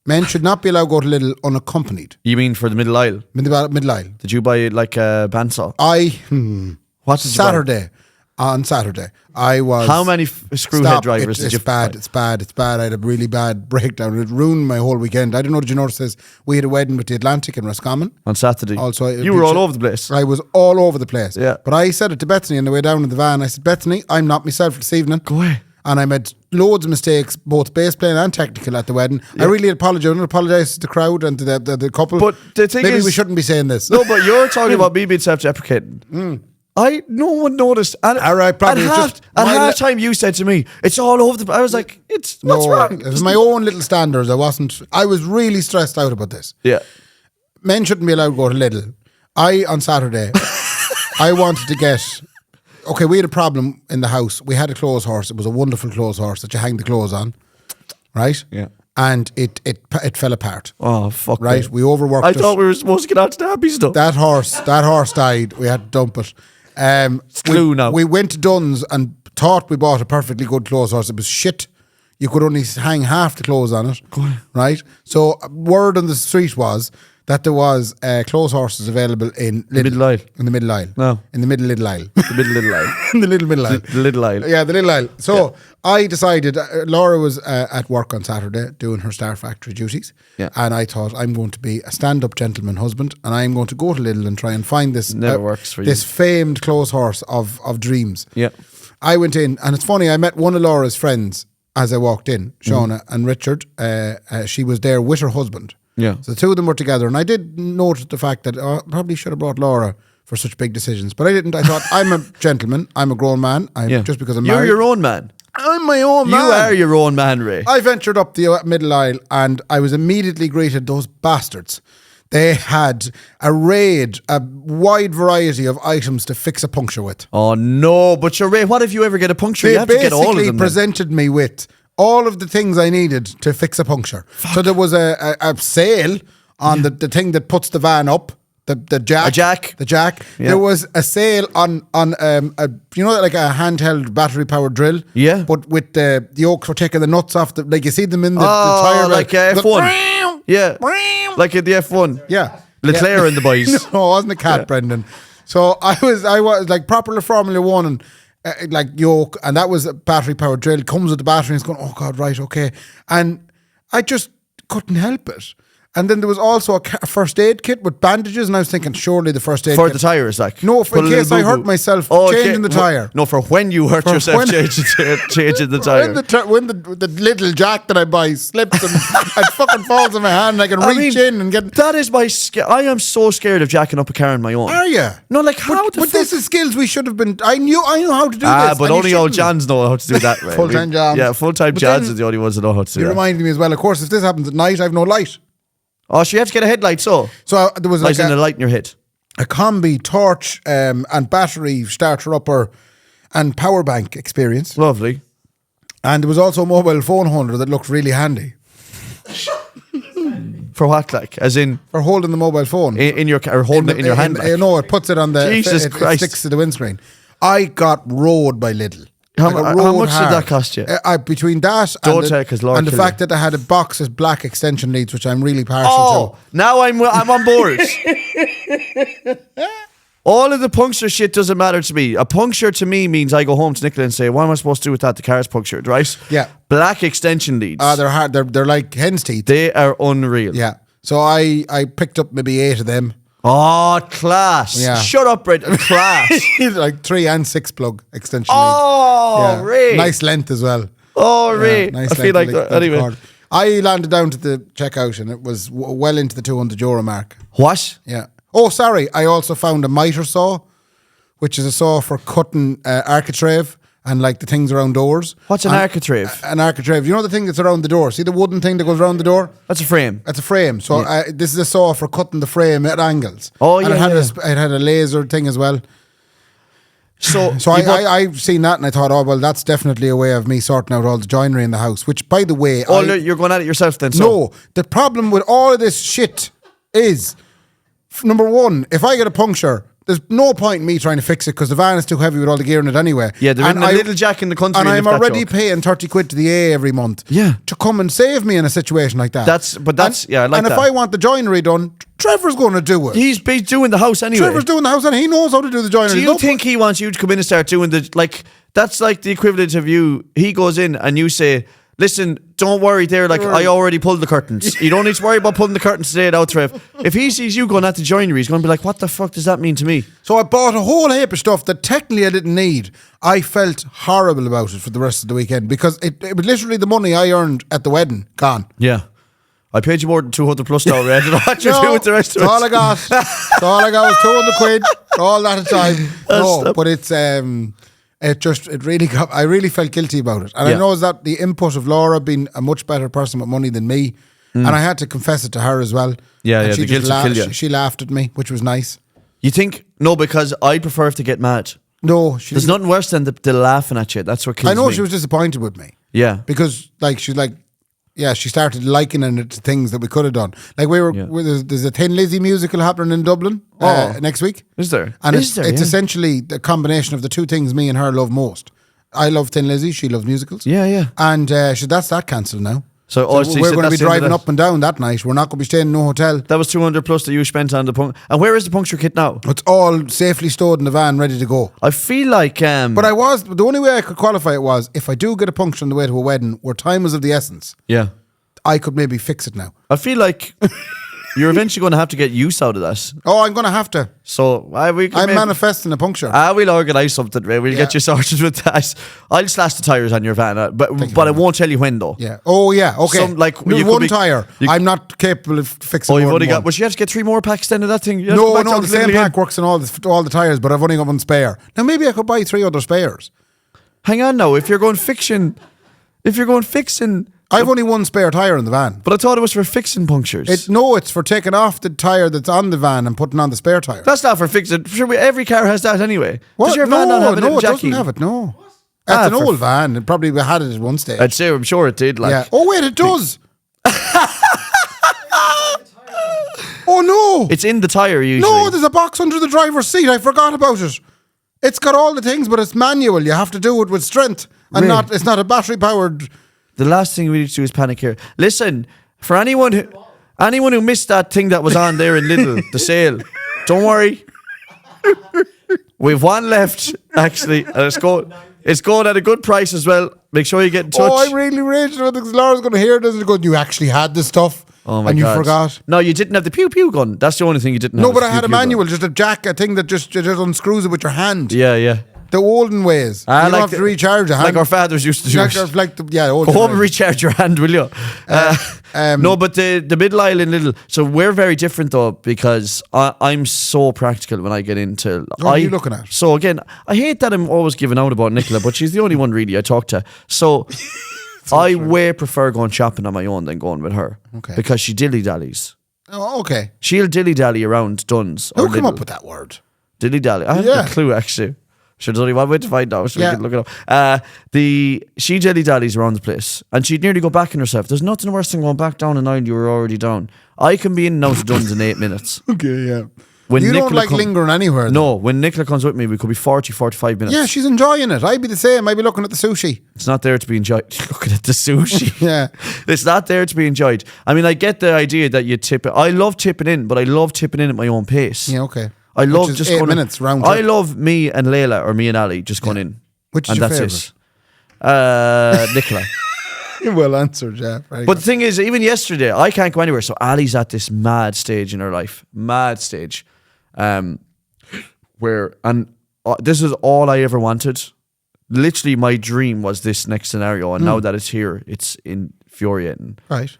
Men should not be allowed to go to Lidl unaccompanied. You mean for the middle aisle? Middle aisle. Did you buy like a bandsaw? What did you buy? On Saturday, I was... How many screwhead drivers did you buy? It's bad. I had a really bad breakdown. It ruined my whole weekend. I don't know, did you notice this? We had a wedding with the Atlantic in Roscommon. On Saturday. Also, you were all over the place. I was all over the place. Yeah. But I said it to Bethany on the way down in the van. I said, Bethany, I'm not myself this evening. Go away. and I made loads of mistakes, both bass playing and technical at the wedding. I really apologise to the crowd and to the couple. But the thing maybe is, we shouldn't be saying this. No, but you're talking about me being self-deprecating. No one noticed. And all right, probably at halftime you said to me, "It's all over the." I was like, "What's wrong?" It was my own little standards. I was really stressed out about this. Yeah. Men shouldn't be allowed to go to Lidl. On Saturday, I wanted to get. Okay, we had a problem in the house. We had a clothes horse. It was a wonderful clothes horse that you hang the clothes on, right? Yeah. And it fell apart. Oh fuck! Right, me. we overworked. I thought we were supposed to get on to the happy stuff. That horse died. We had to dump it. It's glue now. We went to Dunn's and thought we bought a perfectly good clothes horse. It was shit. You could only hang half the clothes on it. Right? So word on the street was that there was clothes horses available in middle aisle. In the middle aisle. No. In the middle aisle. The middle aisle. In the middle aisle. The little aisle. Yeah, the little aisle. So I decided, Laura was at work on Saturday doing her Star Factory duties. Yeah. And I thought, I'm going to be a stand-up gentleman husband and I'm going to go to Lidl and try and find this Never works for you. This famed clothes horse of dreams. Yeah. I went in, and it's funny, I met one of Laura's friends as I walked in, Shauna and Richard. She was there with her husband. Yeah. So the two of them were together, and I did note the fact that I probably should have brought Laura for such big decisions, but I didn't. I thought, I'm a gentleman, I'm a grown man, just because I'm married. You're your own man. I'm my own man. You are your own man, Ray. I ventured up the middle aisle and I was immediately greeted, those bastards. They had a wide variety of items to fix a puncture with. Oh no, but Ray, what if you ever get a puncture? You have to get all of them. They basically presented me with all of the things I needed to fix a puncture. Fuck. So there was a sale on the thing that puts the van up. The jack. A jack. The jack. Yeah. There was a sale on like a handheld battery powered drill. Yeah. But with the yokes for taking the nuts off, like you see them in the tire. Like F1. Yeah. Like in the F1. Yeah. Leclerc and the boys. No, it wasn't a cat, Brendan. So I was like proper Formula One and like yoke, and that was a battery powered drill. Comes with the battery and it's going, oh God, right, okay. And I just couldn't help it. And then there was also a first aid kit with bandages, and I was thinking, surely the first aid for kit. the tyres, like. No, in case I hurt myself changing the tyre. No, for when you hurt yourself changing the tyre. When the little jack that I buy slips and it fucking falls in my hand, and I can reach in and get... That is my... I am so scared of jacking up a car on my own. Are you? No, like how But this is skills we should have been... I knew how to do this. But only old Jans know how to do that, right? Full-time Jans. Yeah, full-time Jans are the only ones that know how to do that. You reminded me as well, of course, if this happens at night, I have no light. Oh, so you have to get a headlight, so there was like a light in your head. A combi, torch, and battery starter upper and power bank experience. Lovely. And there was also a mobile phone holder that looked really handy. For what, like? As in? For holding the mobile phone. In your car, or holding it in your hand? No, it puts it on the... Jesus Christ. It sticks to the windscreen. I got rode by Lidl. How much did that cost you? Between that and the fact that I had a box of black extension leads, which I'm really partial to. Now I'm on board. All of the puncture shit doesn't matter to me. A puncture to me means I go home to Nicola and say, what am I supposed to do with that? The car's punctured, right? Yeah. Black extension leads. They're hard. They're like hen's teeth. They are unreal. Yeah. So I picked up maybe 8 of them. Oh, class. Yeah. Shut up, Brett. Class. Like 3 and 6 plug extension leads. Ray. Nice length as well. Oh, Ray. Nice I feel like that. Anyway. Cord. I landed down to the checkout and it was well into the €200 mark. What? Yeah. Oh, sorry. I also found a miter saw, which is a saw for cutting architrave and like the things around doors. What's an architrave? An architrave. You know the thing that's around the door? See the wooden thing that goes around the door? That's a frame. That's a frame. So this is a saw for cutting the frame at angles. Oh, and it had a laser thing as well. So I've seen that and I thought, oh, well, that's definitely a way of me sorting out all the joinery in the house, which, by the way... you're going at it yourself then? No. The problem with all of this shit is, number one, if I get a puncture... There's no point in me trying to fix it because the van is too heavy with all the gear in it anyway. Yeah, there isn't a little jack in the country. And I'm already paying 30 quid to the A every month. Yeah. To come and save me in a situation like that. I like that. And if I want the joinery done, Trevor's going to do it. He's doing the house anyway. Trevor's doing the house and he knows how to do the joinery. Do you think he wants you to come in and start doing that's like the equivalent of you, he goes in and you say, Listen, don't worry there. Like, I already pulled the curtains. You don't need to worry about pulling the curtains today at Outref. If he sees you going at the joinery, he's going to be like, what the fuck does that mean to me? So I bought a whole heap of stuff that technically I didn't need. I felt horrible about it for the rest of the weekend because it was literally the money I earned at the wedding gone. Yeah. I paid you more than 200 plus now, Red. I don't know what you're doing with the rest of it. All I got. All I got was 200 quid all that time. No, but it's... It really got. I really felt guilty about it, and I know that the input of Laura being a much better person with money than me, and I had to confess it to her as well. Yeah, and yeah. she The guilt will kill you. She laughed at me, which was nice. You think no? Because I prefer if they get mad. No, there's nothing worse than the laughing at you. That's what kills me. I know she was disappointed with me. Yeah, because like she's like. Yeah, she started likening it to things that we could have done. Like there's a Thin Lizzy musical happening in Dublin next week. Is there? And it's essentially the combination of the two things me and her love most. I love Thin Lizzy, she loves musicals. Yeah, yeah. And that's that cancelled now. So we're going to be driving up and down that night. We're not going to be staying in no hotel. That was 200 plus that you spent on the puncture. And where is the puncture kit now? It's all safely stored in the van, ready to go. I feel like... But the only way I could qualify it was, if I do get a puncture on the way to a wedding where time is of the essence... Yeah. I could maybe fix it now. I feel like you're eventually going to have to get use out of that. Oh, I'm going to have to. So I'm manifesting a puncture. We'll organise something. We'll get you sorted with that. I'll slash the tyres on your van, but I won't tell you when though. Yeah. Oh yeah. Okay. One tyre. I'm not capable of fixing. Oh, you've only got. Well, you have to get 3 more packs then of that thing. No, the same pack works on all the tyres, but I've only got one spare. Now maybe I could buy 3 other spares. Hang on now. If you're going fixing. I've only one spare tyre in the van. But I thought it was for fixing punctures. It's for taking off the tyre that's on the van and putting on the spare tyre. That's not for fixing. Sure, every car has that anyway. What? Does your van not have it? No, it doesn't have it, no. That's an old van. It probably had it at one stage. I'd say, I'm sure it did. Like. Yeah. Oh, wait, it does. Oh, no. It's in the tyre usually. No, there's a box under the driver's seat. I forgot about it. It's got all the things, but it's manual. You have to do it with strength. And it's not a battery-powered... The last thing we need to do is panic here. Listen, for anyone who missed that thing that was on there in Lidl, the sale, don't worry. We've one left, actually, and it's going at a good price as well. Make sure you get in touch. Oh, I'm really raging because Laura's going to hear this and go, you actually had this stuff. Oh my God. And you forgot. No, you didn't have the pew pew gun. That's the only thing you didn't have. No, but I had a manual, just a thing that just unscrews it with your hand. Yeah, yeah. The olden ways. You don't have to recharge a hand. Like our fathers used to do. Go home and recharge your hand, will you? No, but the middle aisle in Lidl. So we're very different though, because I'm so practical when I get into... What are you looking at? So again, I hate that I'm always giving out about Nicola, but she's the only one really I talk to. So I way prefer going shopping on my own than going with her. Okay. Because she dilly-dallies. Oh, okay. She'll dilly-dally around Dunn's. Who come up with that word? Dilly-dally. I have a clue, actually. Sure, there's only one way to find out, so we can look it up. She jelly-dallies around the place, and she'd nearly go back in herself. There's nothing worse than going back down an aisle you were already down. I can be in and out of Dunn's in 8 minutes. Okay, yeah. When you don't like lingering anywhere. No, when Nicola comes with me, we could be 40, 45 minutes. Yeah, she's enjoying it. I'd be the same. I'd be looking at the sushi. It's not there to be enjoyed. Looking at the sushi. Yeah. It's not there to be enjoyed. I mean, I get the idea that you tip it. I love tipping in, but I love tipping in at my own pace. Yeah, okay. I love just 8 going minutes round. I love me and Layla or me and Ali just going in. Which is your favourite? Nicola. Well answered, yeah. But the thing is, even yesterday, I can't go anywhere. So Ali's at this mad stage in her life. Mad stage. This is all I ever wanted. Literally, my dream was this next scenario. And now that it's here, it's infuriating. Right.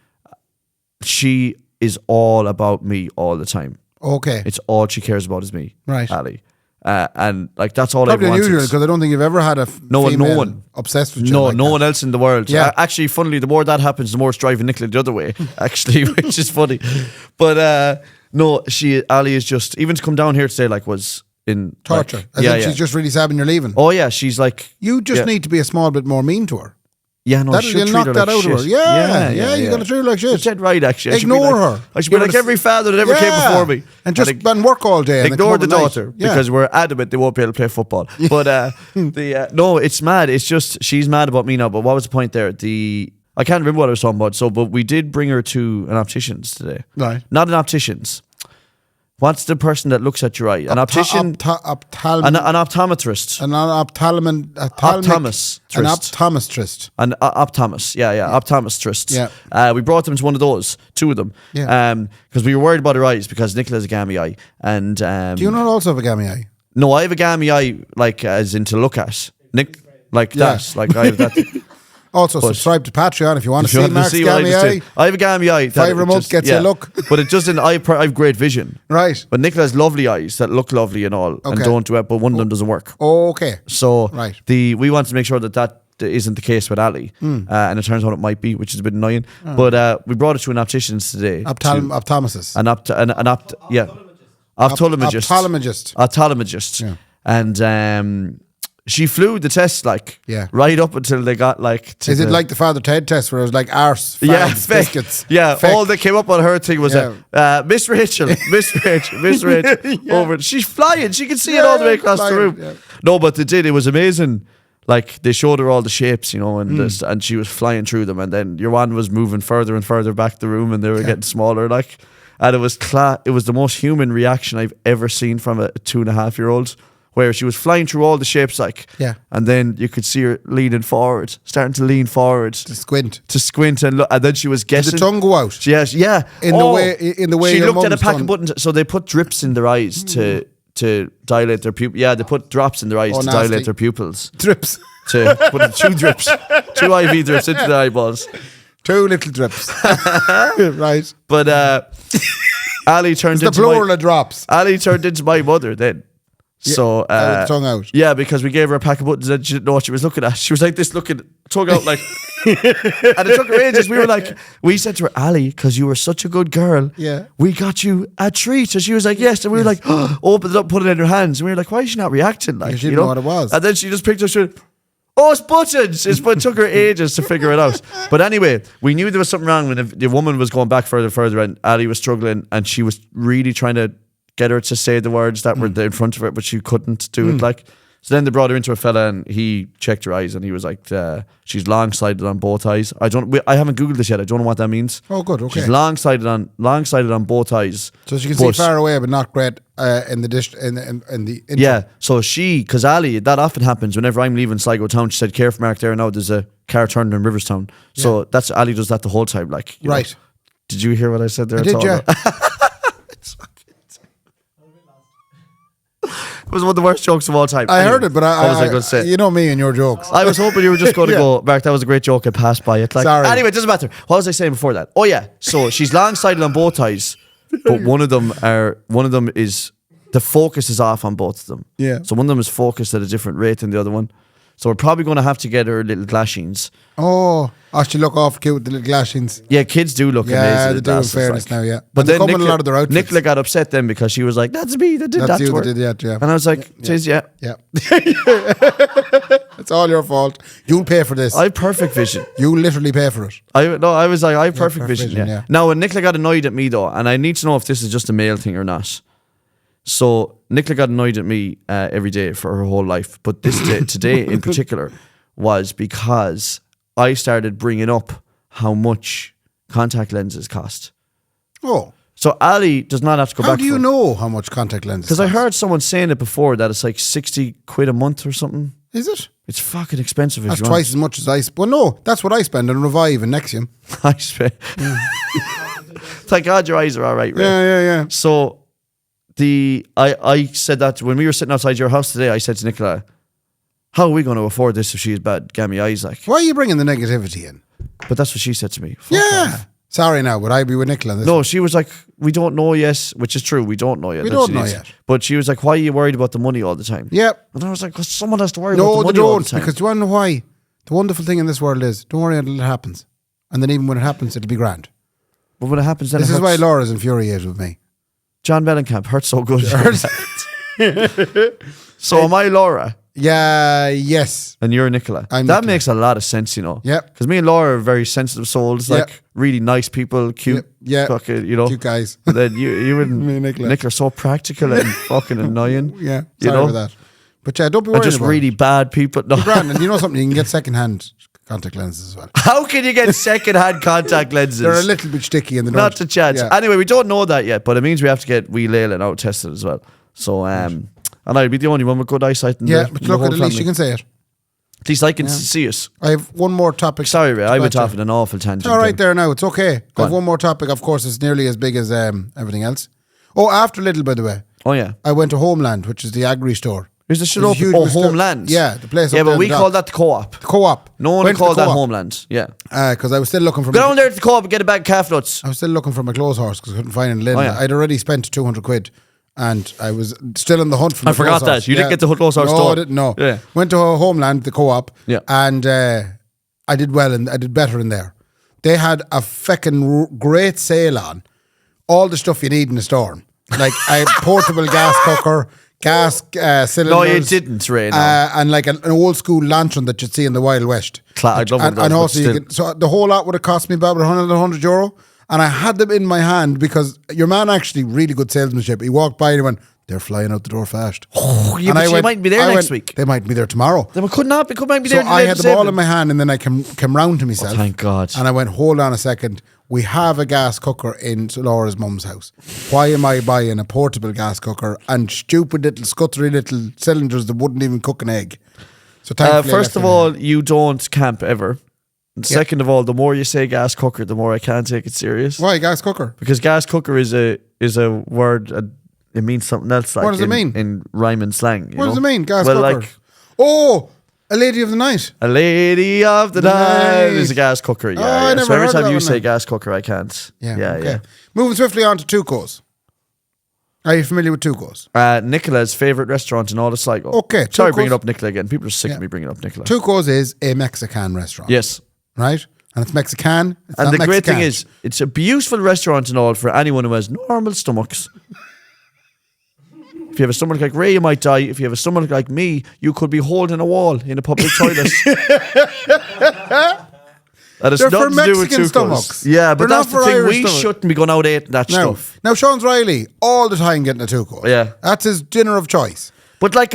She is all about me all the time. Okay. It's all she cares about is me. Right. Ali. And like that's all Probably I wanted. unusual because I don't think you've ever had a no one obsessed with you. No, like no that. one else in the world. Yeah. Actually, funnily, the more that happens, the more it's driving Nicola the other way. Actually, which is funny. But no, Ali is just even to come down here today was in torture. Like, she's just really sad when you're leaving. Oh yeah, she's like you just need to be a small bit more mean to her. Yeah, no, you'll knock that out of her. Yeah, you got to treat her like shit. You're dead right, actually. Ignore her. I should be like every father that ever came before me. And just work all day. Ignore the daughter because we're adamant they won't be able to play football. But no, it's mad. It's just she's mad about me now. But what was the point there? I can't remember what I was talking about. But we did bring her to an optician's today. Right. Not an optician's. What's the person that looks at your eye? An optician? An optometrist. An optometrist. An optometrist. Yeah. Optometrist. Yeah. We brought them to one of those, 2 of them. Yeah. Because we were worried about her eyes because Nicola has a gammy eye. And do you not also have a gammy eye? No, I have a gammy eye, like as in to look at. Nick, like that. Like I have that. Also, subscribe to Patreon if you want to see Mark's gammy eye. I have a gammy eye. $5 a month gets you a look. But it doesn't. I have great vision. Right. But Nicola has lovely eyes that look lovely and all, and don't do it. But one of them doesn't work. Okay. So right. We want to make sure that isn't the case with Ali, and it turns out it might be, which is a bit annoying. But we brought it to an optician today. Optometrist. Ophthalmologist. Ophthalmologist. Yeah. And she flew the test right up until they got Is it like the Father Ted test where it was like arse, biscuits? Yeah, all that came up on her thing was Miss Rachel, Miss Rachel over. She's flying. She can see it all the way across the room. Yeah. No, but they did. It was amazing. Like they showed her all the shapes, and she was flying through them. And then your one was moving further and further back the room, and they were getting smaller. And it was it was the most human reaction I've ever seen from a 2.5-year-old. Where she was flying through all the shapes, and then you could see her starting to lean forward, to squint, and look, and then she was guessing. Did the tongue go out? Yes, yeah. In the way she your looked at a pack done. of buttons. So they put drips in their eyes to dilate their pupils. Yeah, they put drops in their eyes to dilate their pupils. Drips. To put 2 drips, 2 IV drips into their eyeballs. 2 little drips. Right. But Ali turned into the plural of drops. Ali turned into my mother then. So the tongue out. Yeah, because we gave her a pack of buttons and she didn't know what she was looking at. She was like this looking, tongue out and it took her ages. We said to her, Ali, because you were such a good girl, we got you a treat. And she was like, yes. And we were like, opened it up, put it in her hands. And we were like, why is she not reacting? She didn't know what it was. And then she just picked up, it's buttons. It took her ages to figure it out. But anyway, we knew there was something wrong when the woman was going back further and Ali was struggling and she was really trying to get her to say the words that were in front of her, but she couldn't do it. So then they brought her into a fella and he checked her eyes and he was like, she's long-sighted on both eyes. I haven't Googled this yet. I don't know what that means. Oh, good. Okay. She's long-sighted on both eyes. So she can see far away, but not great in the yeah. So because Ali, that often happens whenever I'm leaving Sligo town. She said, "Careful, Mark, there now. There's a car turning in Riverstown." So that's Ali does that the whole time. Right. Did you hear what I said there? I did, yeah. It was one of the worst jokes of all time. I heard it, but what was I going to say? You know me and your jokes. I was hoping you were just going to go, Mark, that was a great joke. I passed by it. Sorry. Anyway, it doesn't matter. What was I saying before that? Oh yeah. So she's long-sighted on both eyes, but one of them is the focus is off on both of them. Yeah. So one of them is focused at a different rate than the other one. So we're probably going to have to get her little glashings. Oh, she look off cute with the little glashings. Yeah, kids do look amazing. Yeah, they do in fairness now, yeah. But then a lot of their outfits. Nicola got upset then because she was like, that's me that did that to her. Did that, yeah. And I was like, yeah. It's all your fault. You'll pay for this. I have perfect vision. You literally pay for it. I was like, I have perfect vision, yeah. Now, when Nicola got annoyed at me though, and I need to know if this is just a male thing or not. So Nicola got annoyed at me every day for her whole life. But this day, today in particular, was because I started bringing up how much contact lenses cost. Oh. So Ali does not have to go back. How do you know how much contact lenses Because I heard someone saying it before that it's like 60 quid a month or something. Is it? It's fucking expensive. That's twice as much as I spend. Well, no, that's what I spend on Revive and Nexium. I spend. Thank God your eyes are all right, Ray. Yeah. So I said that when we were sitting outside your house today, I said to Nicola, how are we going to afford this if she has bad gammy eyes? Why are you bringing the negativity in? But that's what she said to me. Fuck off. Sorry now, would I be with Nicola on this? No, she was like, we don't know yet, which is true. We don't know yet. We don't know yet. But she was like, why are you worried about the money all the time? Yep. And I was like, because someone has to worry about the money all the time. Because do you want to know why? The wonderful thing in this world is, don't worry until it happens. And then even when it happens, it'll be grand. But when it happens, then this is why Laura's infuriated with me. John Mellencamp hurts so good. So am I Laura? Yeah, yes. And you're Nicola. That makes a lot of sense, you know. Yeah. Because me and Laura are very sensitive souls, like really nice people, cute, fucking, you know. Cute guys. And then you and me and Nicola are so practical and fucking annoying. Yeah, sorry about that. But yeah, don't be worried just about really bad people. No. Brandon, you know something, you can get secondhand contact lenses as well. How can you get second-hand contact lenses? They're a little bit sticky in the Not a chance. Yeah. Anyway, we don't know that yet, but it means we have to get wee Layla out tested as well. So, and I'll be the only one with good eyesight. In Yeah, the, but in the look, whole at least family. you can say it. At least I can see us. I have one more topic. Sorry, Ray, to I go went to. off in an awful tangent. All right there now. It's okay. I have on. one more topic. Of course, it's nearly as big as everything else. Oh, after Little, by the way. Oh, yeah. I went to Homeland, which is the agri store. Is the shit It's a open? huge Oh, store. Homeland. Yeah, the place Yeah, up but there we in the call dock. that the co-op. The co-op. No one Went to called the that co-op. Homeland. Yeah. Because I was still looking for Go down there to the co-op and get a bag of calf nuts. I was still looking for my clothes horse because I couldn't find it in Lidl. Oh, yeah. I'd already spent 200 quid and I was still in the hunt for my I forgot clothes that. horse. You didn't get the clothes horse No, store. I didn't. No. Yeah. Went to Homeland, the co-op, Yeah. and I did well and I did better in there. They had a feckin' great sale on all the stuff you need in a store. Like a portable gas cooker, gas cylinders. No, you didn't, Ray. No. And like an old school lantern that you'd see in the Wild West. I'd love one of those, and but also, still. so the whole lot would have cost me about 100 euro. And I had them in my hand because your man actually really good salesmanship. He walked by and he went, "They're flying out the door fast." Oh, yeah, And but I you went- might be there I next went, week. They might be there tomorrow. Then we could not be So there. I had the ball in my hand and then I came round to myself. Oh, thank God. And I went, "Hold on a second. We have a gas cooker in Laura's mum's house. Why am I buying a portable gas cooker and stupid little scuttery little cylinders that wouldn't even cook an egg?" So thankfully I First left of them all, you don't camp ever. And second of all, the more you say gas cooker, the more I can't take it serious. Why gas cooker? Because gas cooker is a word. It means something else. Like What does it in, mean? in rhyme and slang? What does it mean? Gas well, cooker. like Oh, a lady of the night. a lady of the night is a gas cooker. Yeah. I yeah. never So every heard time that you one say then. gas cooker, I can't. Yeah. Yeah. Okay. Moving swiftly on to Tuco's. Are you familiar with Tuco's? Yeah. Nicola's favorite restaurant in all of Sligo. Okay, Sorry, Tuco's. bringing up Nicola again. People are sick Yeah. of me bringing up Nicola. Tuco's is a Mexican restaurant. Yes. Right? And it's Mexican. It's And not the great thing Mexican. is, it's a beautiful restaurant and all for anyone who has normal stomachs. If you have a stomach like Ray, you might die. If you have a stomach like me, you could be holding a wall in a public toilet. That has They're for nothing to do with Mexican Tuco's. stomachs. Yeah, but They're that's not the for thing. Irish We stomachs. shouldn't be going out eating that stuff. Now, Sean's Riley, all the time getting a Tuco. Yeah. That's his dinner of choice. But like,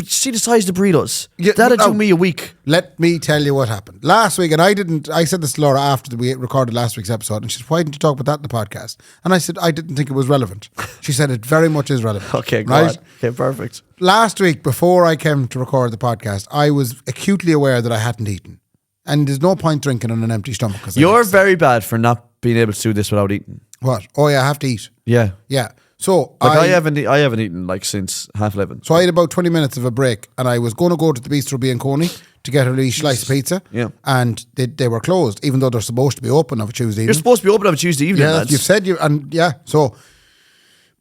see the size of the burritos. Yeah, That'd no. do me a week. Let me tell you what happened. Last week, and I said this to Laura after we recorded last week's episode, and she said, "Why didn't you talk about that in the podcast?" And I said, "I didn't think it was relevant." She said, "It very much is relevant." Okay, go right? on. Okay, perfect. Last week, before I came to record the podcast, I was acutely aware that I hadn't eaten. And there's no point drinking on an empty stomach. 'Cause I You're get sick. very bad for not being able to do this without eating. What? Oh, yeah, I have to eat. Yeah. Yeah. So Like I haven't eaten like since 11:30. So I had about 20 minutes of a break and I was going to go to the Bistro B in Coney to get a wee slice of pizza. Yeah. And they were closed, even though they're supposed to be open on a Tuesday You're evening. supposed to be open on a Tuesday evening, Yeah, lads. you've said you, and yeah. So,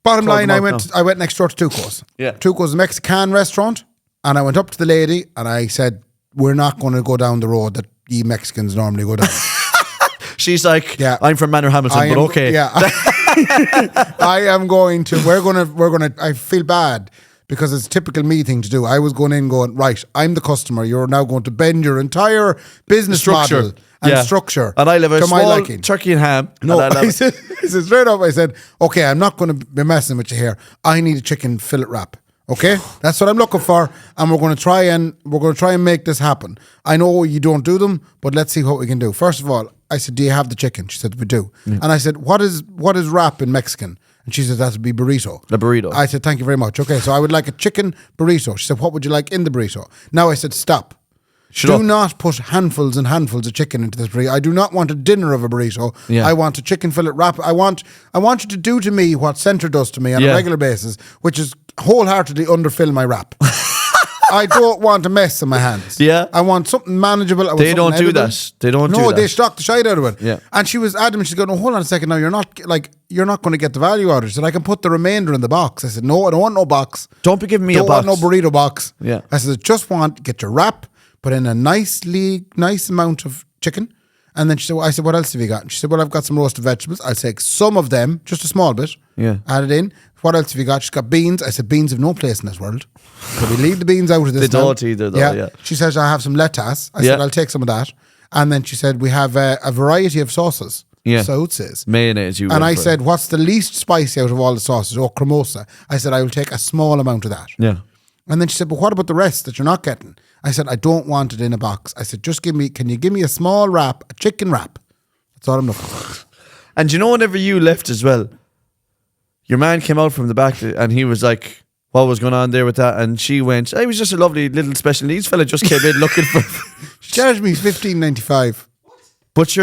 bottom Call line, them I out went next door to Tuco's. Yeah. Tuco's is a Mexican restaurant, and I went up to the lady and I said, "We're not going to go down the road that ye Mexicans normally go down." She's like, Yeah. I'm from Manor Hamilton, I but am- okay. Yeah. I am going to, we're going to, I feel bad because it's a typical me thing to do. I was going in going, right, I'm the customer. You're now going to bend your entire business Structure. model and structure. And I live a to my small liking. turkey and ham. No, and I love I it. said straight up, I said, okay, I'm not going to be messing with you here. I need a chicken fillet wrap. Okay, that's what I'm looking for, and we're going to try and make this happen. I know you don't do them, but let's see what we can do. First of all, I said, "Do you have the chicken?" She said, "We do." And I said, "What is wrap in Mexican?" And she said, "That would be burrito." A burrito. I said, "Thank you very much." Okay, so I would like a chicken burrito. She said, "What would you like in the burrito?" Now I said, "Stop. Shut do up. not put handfuls and handfuls of chicken into this burrito. I do not want a dinner of a burrito. Yeah. I want a chicken fillet wrap. I want you to do to me what Centre does to me on Yeah. a regular basis, which is wholeheartedly underfill my wrap. I don't want a mess in my hands. Yeah. I want something manageable. I want They something don't do edible. that. They don't do No, that. they stock the shite out of it. Yeah. And she was adamant. She's going, "No, hold on a second. Now you're not going to get the value out of it." She said, "I can put the remainder in the box." I said, "No, I don't want no box. Don't be giving me Don't a box. want no burrito box." Yeah. I said, get your wrap, put in a nice amount of chicken. And then I said, "What else have you got?" And she said, "Well, I've got some roasted vegetables. I'll take some of them, just a small bit. Yeah. Add it in. What else have you got?" She's got beans. I said, "Beans have no place in this world. So we leave the beans out of this." They now. don't either, though, yeah. She says, "I have some lettuce." I Yeah. said, "I'll take some of that." And then she said, "We have a variety of sauces." Yeah. So it says. Mayonnaise, you And went I for. said, "What's the least spicy out of all the sauces?" "Oh, cremosa." I said, "I will take a small amount of that." Yeah. And then she said, "But what about the rest that you're not getting?" I said, I don't want it in a box. I said, can you give me a small wrap, a chicken wrap? That's all I'm looking for. And you know, whenever you left as well, your man came out from the back and he was like, what was going on there with that? And she went, he was just a lovely little special needs fella, just came in looking for... She charged me $15.95. But she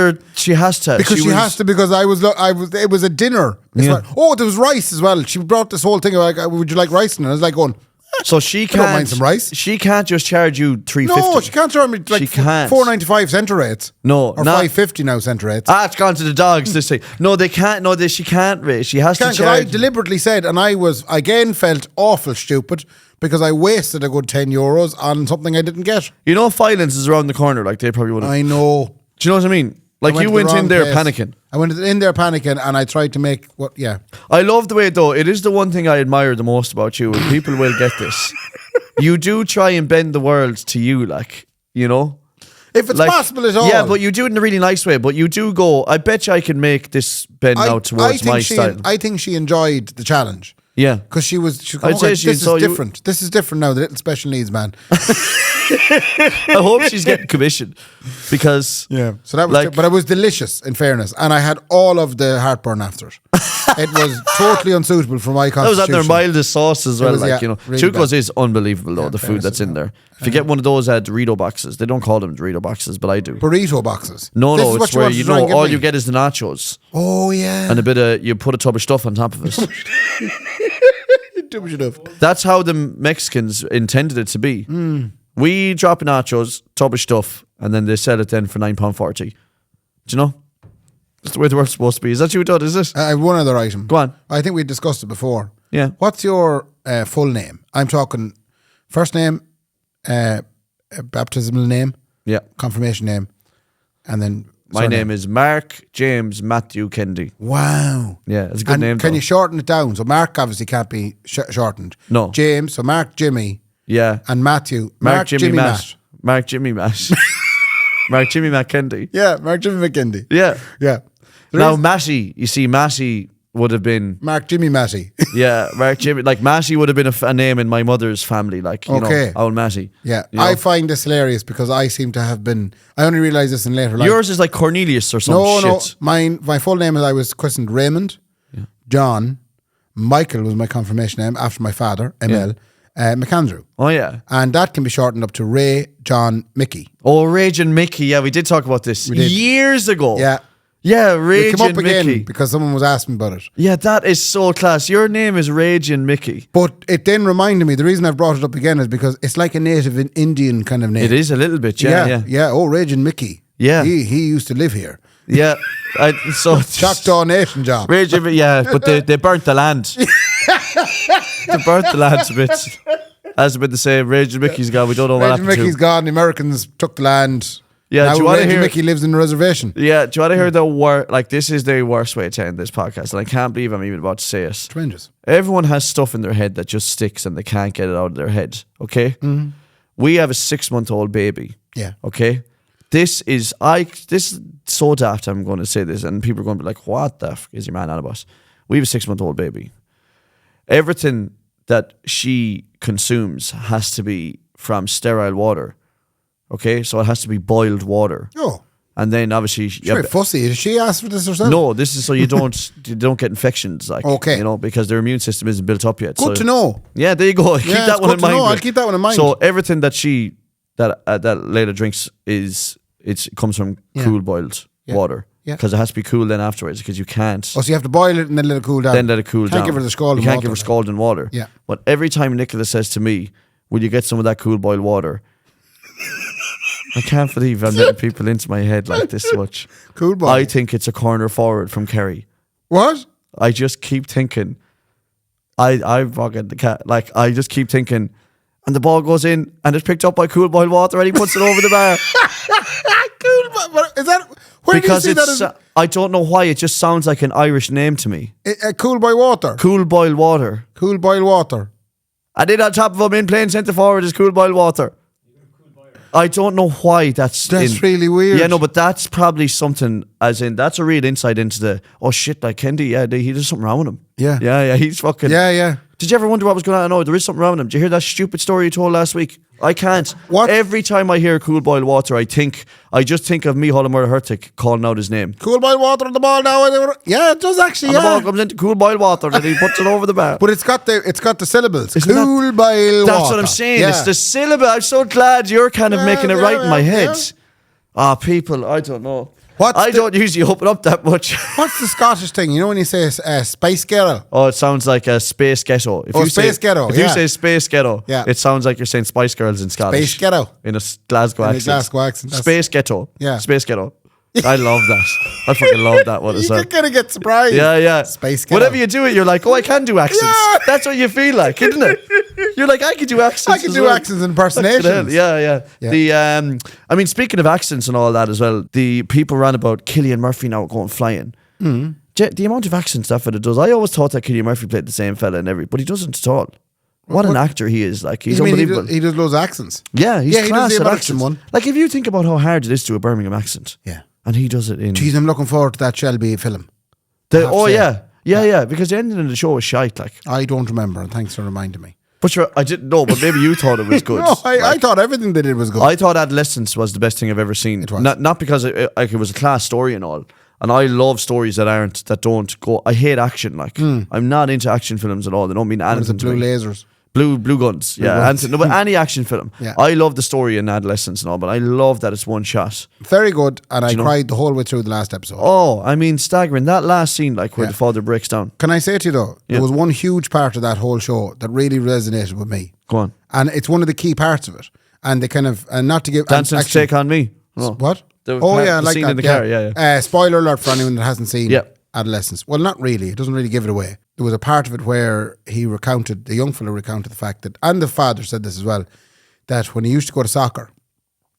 has to. Because she has to, because it was a dinner. Yeah. Well. There was rice as well. She brought this whole thing like, would you like rice? And I was like going... So she can't. I don't mind some rice. She can't just charge you $3.50. No, she can't charge me like she can't. $4.95 centre rates. No, or $5.50 now centre rates. It's gone to the dogs. This thing. No, they can't. No, she can't. Ray. She has to charge. I deliberately said, and I again felt awful stupid because I wasted a good €10 on something I didn't get. You know, Filans is around the corner. Like they probably would have. I know. Do you know what I mean? Like you went in there panicking. I went in there panicking, and I tried to make I love the way though. It is the one thing I admire the most about you, and people will get this. You do try and bend the world to you, like, you know? If it's possible at all. Yeah, but you do it in a really nice way. But you do go, I bet you I can make this bend now towards my style. I think she enjoyed the challenge. Yeah. Because she was this is different. This is different now, the little special needs man. I hope she's getting commission. Because so that was but it was delicious, in fairness. And I had all of the heartburn after it. It was totally unsuitable for my constitution. That was at their mildest sauce as well. Was, you know. really Chuco's is unbelievable though, the food that's in there. If you get one of those Dorito boxes, they don't call them Dorito boxes, but I do. Burrito boxes. No, it's where all you get is the nachos. Oh yeah. And a bit of, you put a tub of stuff on top of it. That's how the Mexicans intended it to be. We drop nachos, tub of stuff, and then they sell it then for £9.40. Do you know? That's the way the world's supposed to be. Is that you done? Is it? I have one other item. Go on. I think we discussed it before. Yeah. What's your full name? I'm talking first name, baptismal name, confirmation name, and then my name is Mark James Matthew Kendy. Wow. Yeah, it's a good name. Can you shorten it down? So Mark obviously can't be shortened. No. James, so Mark Jimmy. Yeah. And Matthew. Mark Jimmy Matt. Mark Jimmy Matt. Mark Jimmy Matt Kendy. Yeah, Mark Jimmy McKendy. Yeah. Yeah. Now Matty, you see, Matty would have been Mark Jimmy Matty. Yeah, Mark Jimmy. Like Matty would have been a name in my mother's family. Like, you know, old Matty. Yeah. You know? I find this hilarious because I seem to have been, I only realised this in later life. Yours is like Cornelius or some shit. No, my full name is, I was christened Raymond, John, Michael was my confirmation name after my father, ML, McAndrew. Oh yeah. And that can be shortened up to Ray, John, Mickey. Oh, Ray and Mickey. Yeah, we did talk about this years ago. Yeah. Yeah, Rage came up and again Mickey. because someone was asking about it. Yeah, that is so class. Your name is Rage and Mickey. But it then reminded me, the reason I've brought it up again is because it's like a native Indian kind of name. It is a little bit, yeah. Oh, Rage and Mickey. Yeah. He used to live here. Yeah. So Choctaw Nation job. Rage and but they burnt the land. They burnt the land a bit. As a bit the same, Rage and Mickey's gone. We don't know what happened to. Rage and Mickey's gone. The Americans took the land. Yeah, now do you want to hear? Mickey lives in the reservation. Yeah, do you want to hear the worst? Like, this is the worst way to end this podcast, and I can't believe I'm even about to say it. Strangers. Everyone has stuff in their head that just sticks, and they can't get it out of their head. Okay, we have a 6-month-old baby. Yeah. Okay, this is so daft. I'm going to say this, and people are going to be like, "What the f is your man on about?" We have a 6-month-old baby. Everything that she consumes has to be from sterile water. Okay, so it has to be boiled water. Oh. And then obviously She's very fussy. Did she ask for this herself? No, this is so you don't get infections, like, you know, because their immune system isn't built up yet. Good to know. Yeah, there you go. Keep that one in mind. I'll keep that one in mind. So everything that that Layla drinks comes from cool boiled water. Yeah. Because it has to be cool then afterwards, because you can't. Oh, so you have to boil it and then let it cool down. Then let it cool down. Can't give her the scalding water. You can't give her scalding water. Yeah. But every time Nicola says to me, "Will you get some of that cool boiled water?" I can't believe I'm letting people into my head like this much. Cool boy. I think it's a corner forward from Kerry. What? I just keep thinking. I'm fucking the cat. Like, I just keep thinking, and the ball goes in and it's picked up by cool boiled water and he puts it over the bar. Cool boy. Is that? Where because do you see that? I don't know why. It just sounds like an Irish name to me. Cool boy water. Cool boiled water. Cool boiled water. And then on top of him, in playing centre forward, is cool boiled water. I don't know why that's really weird. Yeah, no, but that's probably something, as in, that's a real insight into the, oh shit, like Kendy, he there's something wrong with him. Yeah. Yeah, he's fucking. Yeah. Did you ever wonder what was going on? No, there is something wrong with him. Did you hear that stupid story you told last week? I can't. What? Every time I hear cool boiled water, I just think of Micheál Murray Hurtig calling out his name. Cool boiled water on the ball now. Yeah, it does actually. And the ball comes into cool boiled water and he puts it over the bar. But it's got the syllables. Isn't Cool boiled water. That's what I'm saying. Yeah. It's the syllable. I'm so glad you're kind of making it right in my head. People, I don't know. I don't usually open up that much. What's the Scottish thing? You know when you say space girl? Oh, it sounds like a space ghetto. If you say space ghetto, it sounds like you're saying Spice Girls in Scottish. Space ghetto. In a Glasgow accent. Glasgow accent. Space ghetto. Yeah. Space ghetto. I love that. I fucking love that one as well. You're going to get surprised. Yeah. Space ghetto. Whenever you do it, you're like, oh, I can do accents. Yeah. That's what you feel like, isn't it? You're like, I can do accents. I can do accents and impersonations. Yeah. I mean, speaking of accents and all that as well, the people ran about Cillian Murphy now going flying. Mm. The amount of accent stuff that it does. I always thought that Cillian Murphy played the same fella in but he doesn't at all. What an actor he is! Like he's unbelievable. He does loads of accents. Yeah, he's class he does the at American accents. one. Like if you think about how hard it is to do a Birmingham accent. Yeah. And he does it in. Jeez, I'm looking forward to that Shelby film. Yeah, because the ending of the show was shite. Like I don't remember, and thanks for reminding me. But I didn't know. But maybe you thought it was good. No, I thought everything they did was good. I thought Adolescence was the best thing I've ever seen. It was. Not because it was a class story and all. And I love stories that don't go. I hate action. Like I'm not into action films at all. They don't mean anything. Blue lasers. Blue guns, but any action film. Yeah. I love the story in Adolescence and all, but I love that it's one shot. Very good, and I cried the whole way through the last episode. Oh, I mean, staggering. That last scene, like where the father breaks down. Can I say to you though, there was one huge part of that whole show that really resonated with me. Go on. And it's one of the key parts of it. And they kind of, and not to give... Dancing's Take On Me. Oh. What? The like scene that. in the car, yeah. Spoiler alert for anyone that hasn't seen Yeah. Adolescence. Well, not really. It doesn't really give it away. There was a part of it where the young fellow recounted the fact that, and the father said this as well, that when he used to go to soccer,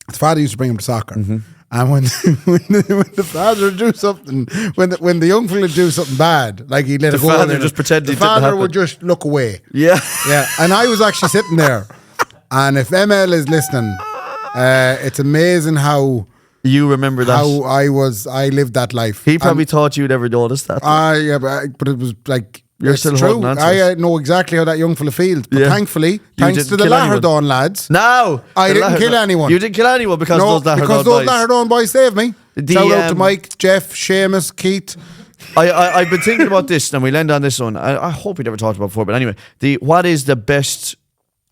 the father used to bring him to soccer. Mm-hmm. And when the father would do something, when the young fellow would do something bad, like he'd let it go. The father just pretended it didn't happen. The father would just look away. Yeah. Yeah. And I was actually sitting there. And if ML is listening, it's amazing how... You remember that? How I lived that life. He probably thought you'd ever notice that. Yeah, but it was like... You're still holding on to I know exactly how that young fella feels. But thankfully, thanks to the Lahardon lads, I didn't kill anyone. You didn't kill anyone because those Lahardon boys saved me. Shout out to Mike, Jeff, Seamus, Keith. I've been thinking about this, and we'll end on this one. I hope we never talked about it before, but anyway, what is the best...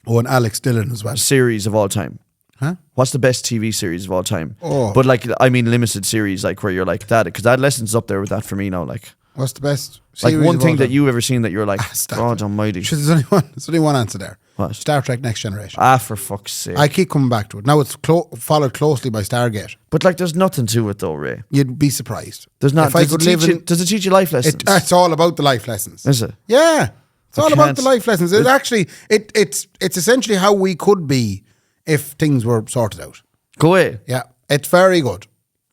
Oh, and Alex Dillon as well. ...series of all time? Huh? What's the best TV series of all time? Oh. But like, I mean limited series, like where you're like that, because Adolescence is up there with that for me now, like... What's the best series? Like one thing that you've ever seen that you're like, God almighty. There's only one answer there. What? Star Trek Next Generation. For fuck's sake. I keep coming back to it. Now it's followed closely by Stargate. But like there's nothing to it though, Ray. You'd be surprised. There's not. Does it teach you life lessons? It's all about the life lessons. Is it? Yeah. It's all about the life lessons. It's actually, it's essentially how we could be if things were sorted out. Go away. Yeah. It's very good.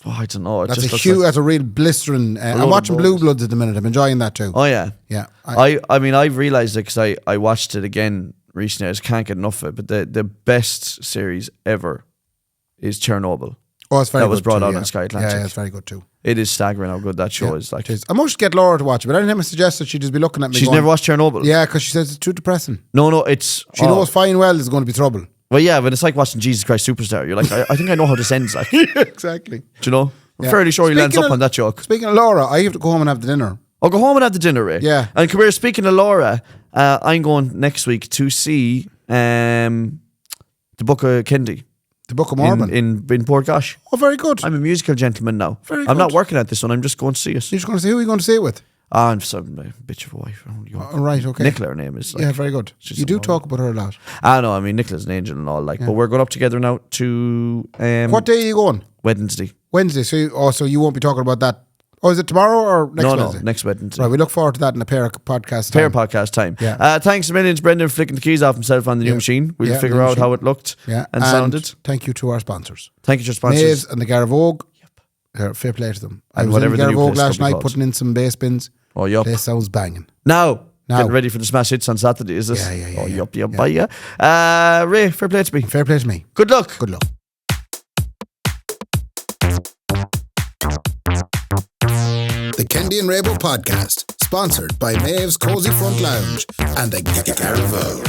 Oh, I don't know. That's a real blistering. I'm watching Blue Bloods at the minute. I'm enjoying that too. Oh yeah, yeah. I mean, I've realised it because I watched it again recently. I just can't get enough of it. But the best series ever is Chernobyl. Oh, it's very good. That was brought out on Sky Atlantic. Yeah, it's very good too. It is staggering how good that show is. Like, I must get Laura to watch it, but anytime I suggest that she'd just be looking at me. She's never watched Chernobyl. Yeah, because she says it's too depressing. No, it's. She knows fine well there's going to be trouble. Well, yeah, but it's like watching Jesus Christ Superstar. You're like, I think I know how this ends. Like, exactly. Do you know? I'm fairly sure he lands up on that joke. Speaking of Laura, I have to go home and have the dinner. I'll go home and have the dinner, Ray. Yeah. And come here, speaking of Laura, I'm going next week to see the Book of Kendy. The Book of Mormon. In Port Gosh. Oh, very good. I'm a musical gentleman now. Very good. I'm not working at this one, I'm just going to see it. You're just going to see who are you going to see it with? I'm some bitch of a wife. Right, okay. Nicola, her name is. Like, yeah, very good. You do talk about her a lot. I know, I mean, Nicola's an angel and all, like, but we're going up together now to... what day are you going? Wednesday. Wednesday, so you won't be talking about that. Oh, is it tomorrow or next Wednesday? No, next Wednesday. Right, we look forward to that in a pair podcast time. Yeah. Thanks a million to Brendan for flicking the keys off himself on the new machine. We'll figure out how it looked and sounded. Thank you to our sponsors. Thank you to our sponsors. Maves and the Garavogue. Fair play to them. And I was whatever in the new Garavogue place last night called. putting in some bass bins. Oh, yup. This sounds banging. Now. Getting ready for the smash hits on Saturday, is this? Yeah. Oh, yup, bye, yeah. Ray, fair play to me. Fair play to me. Good luck. Good luck. The Kendy and Raybo podcast, Sponsored by Maeve's Cozy Front Lounge and the Caravo.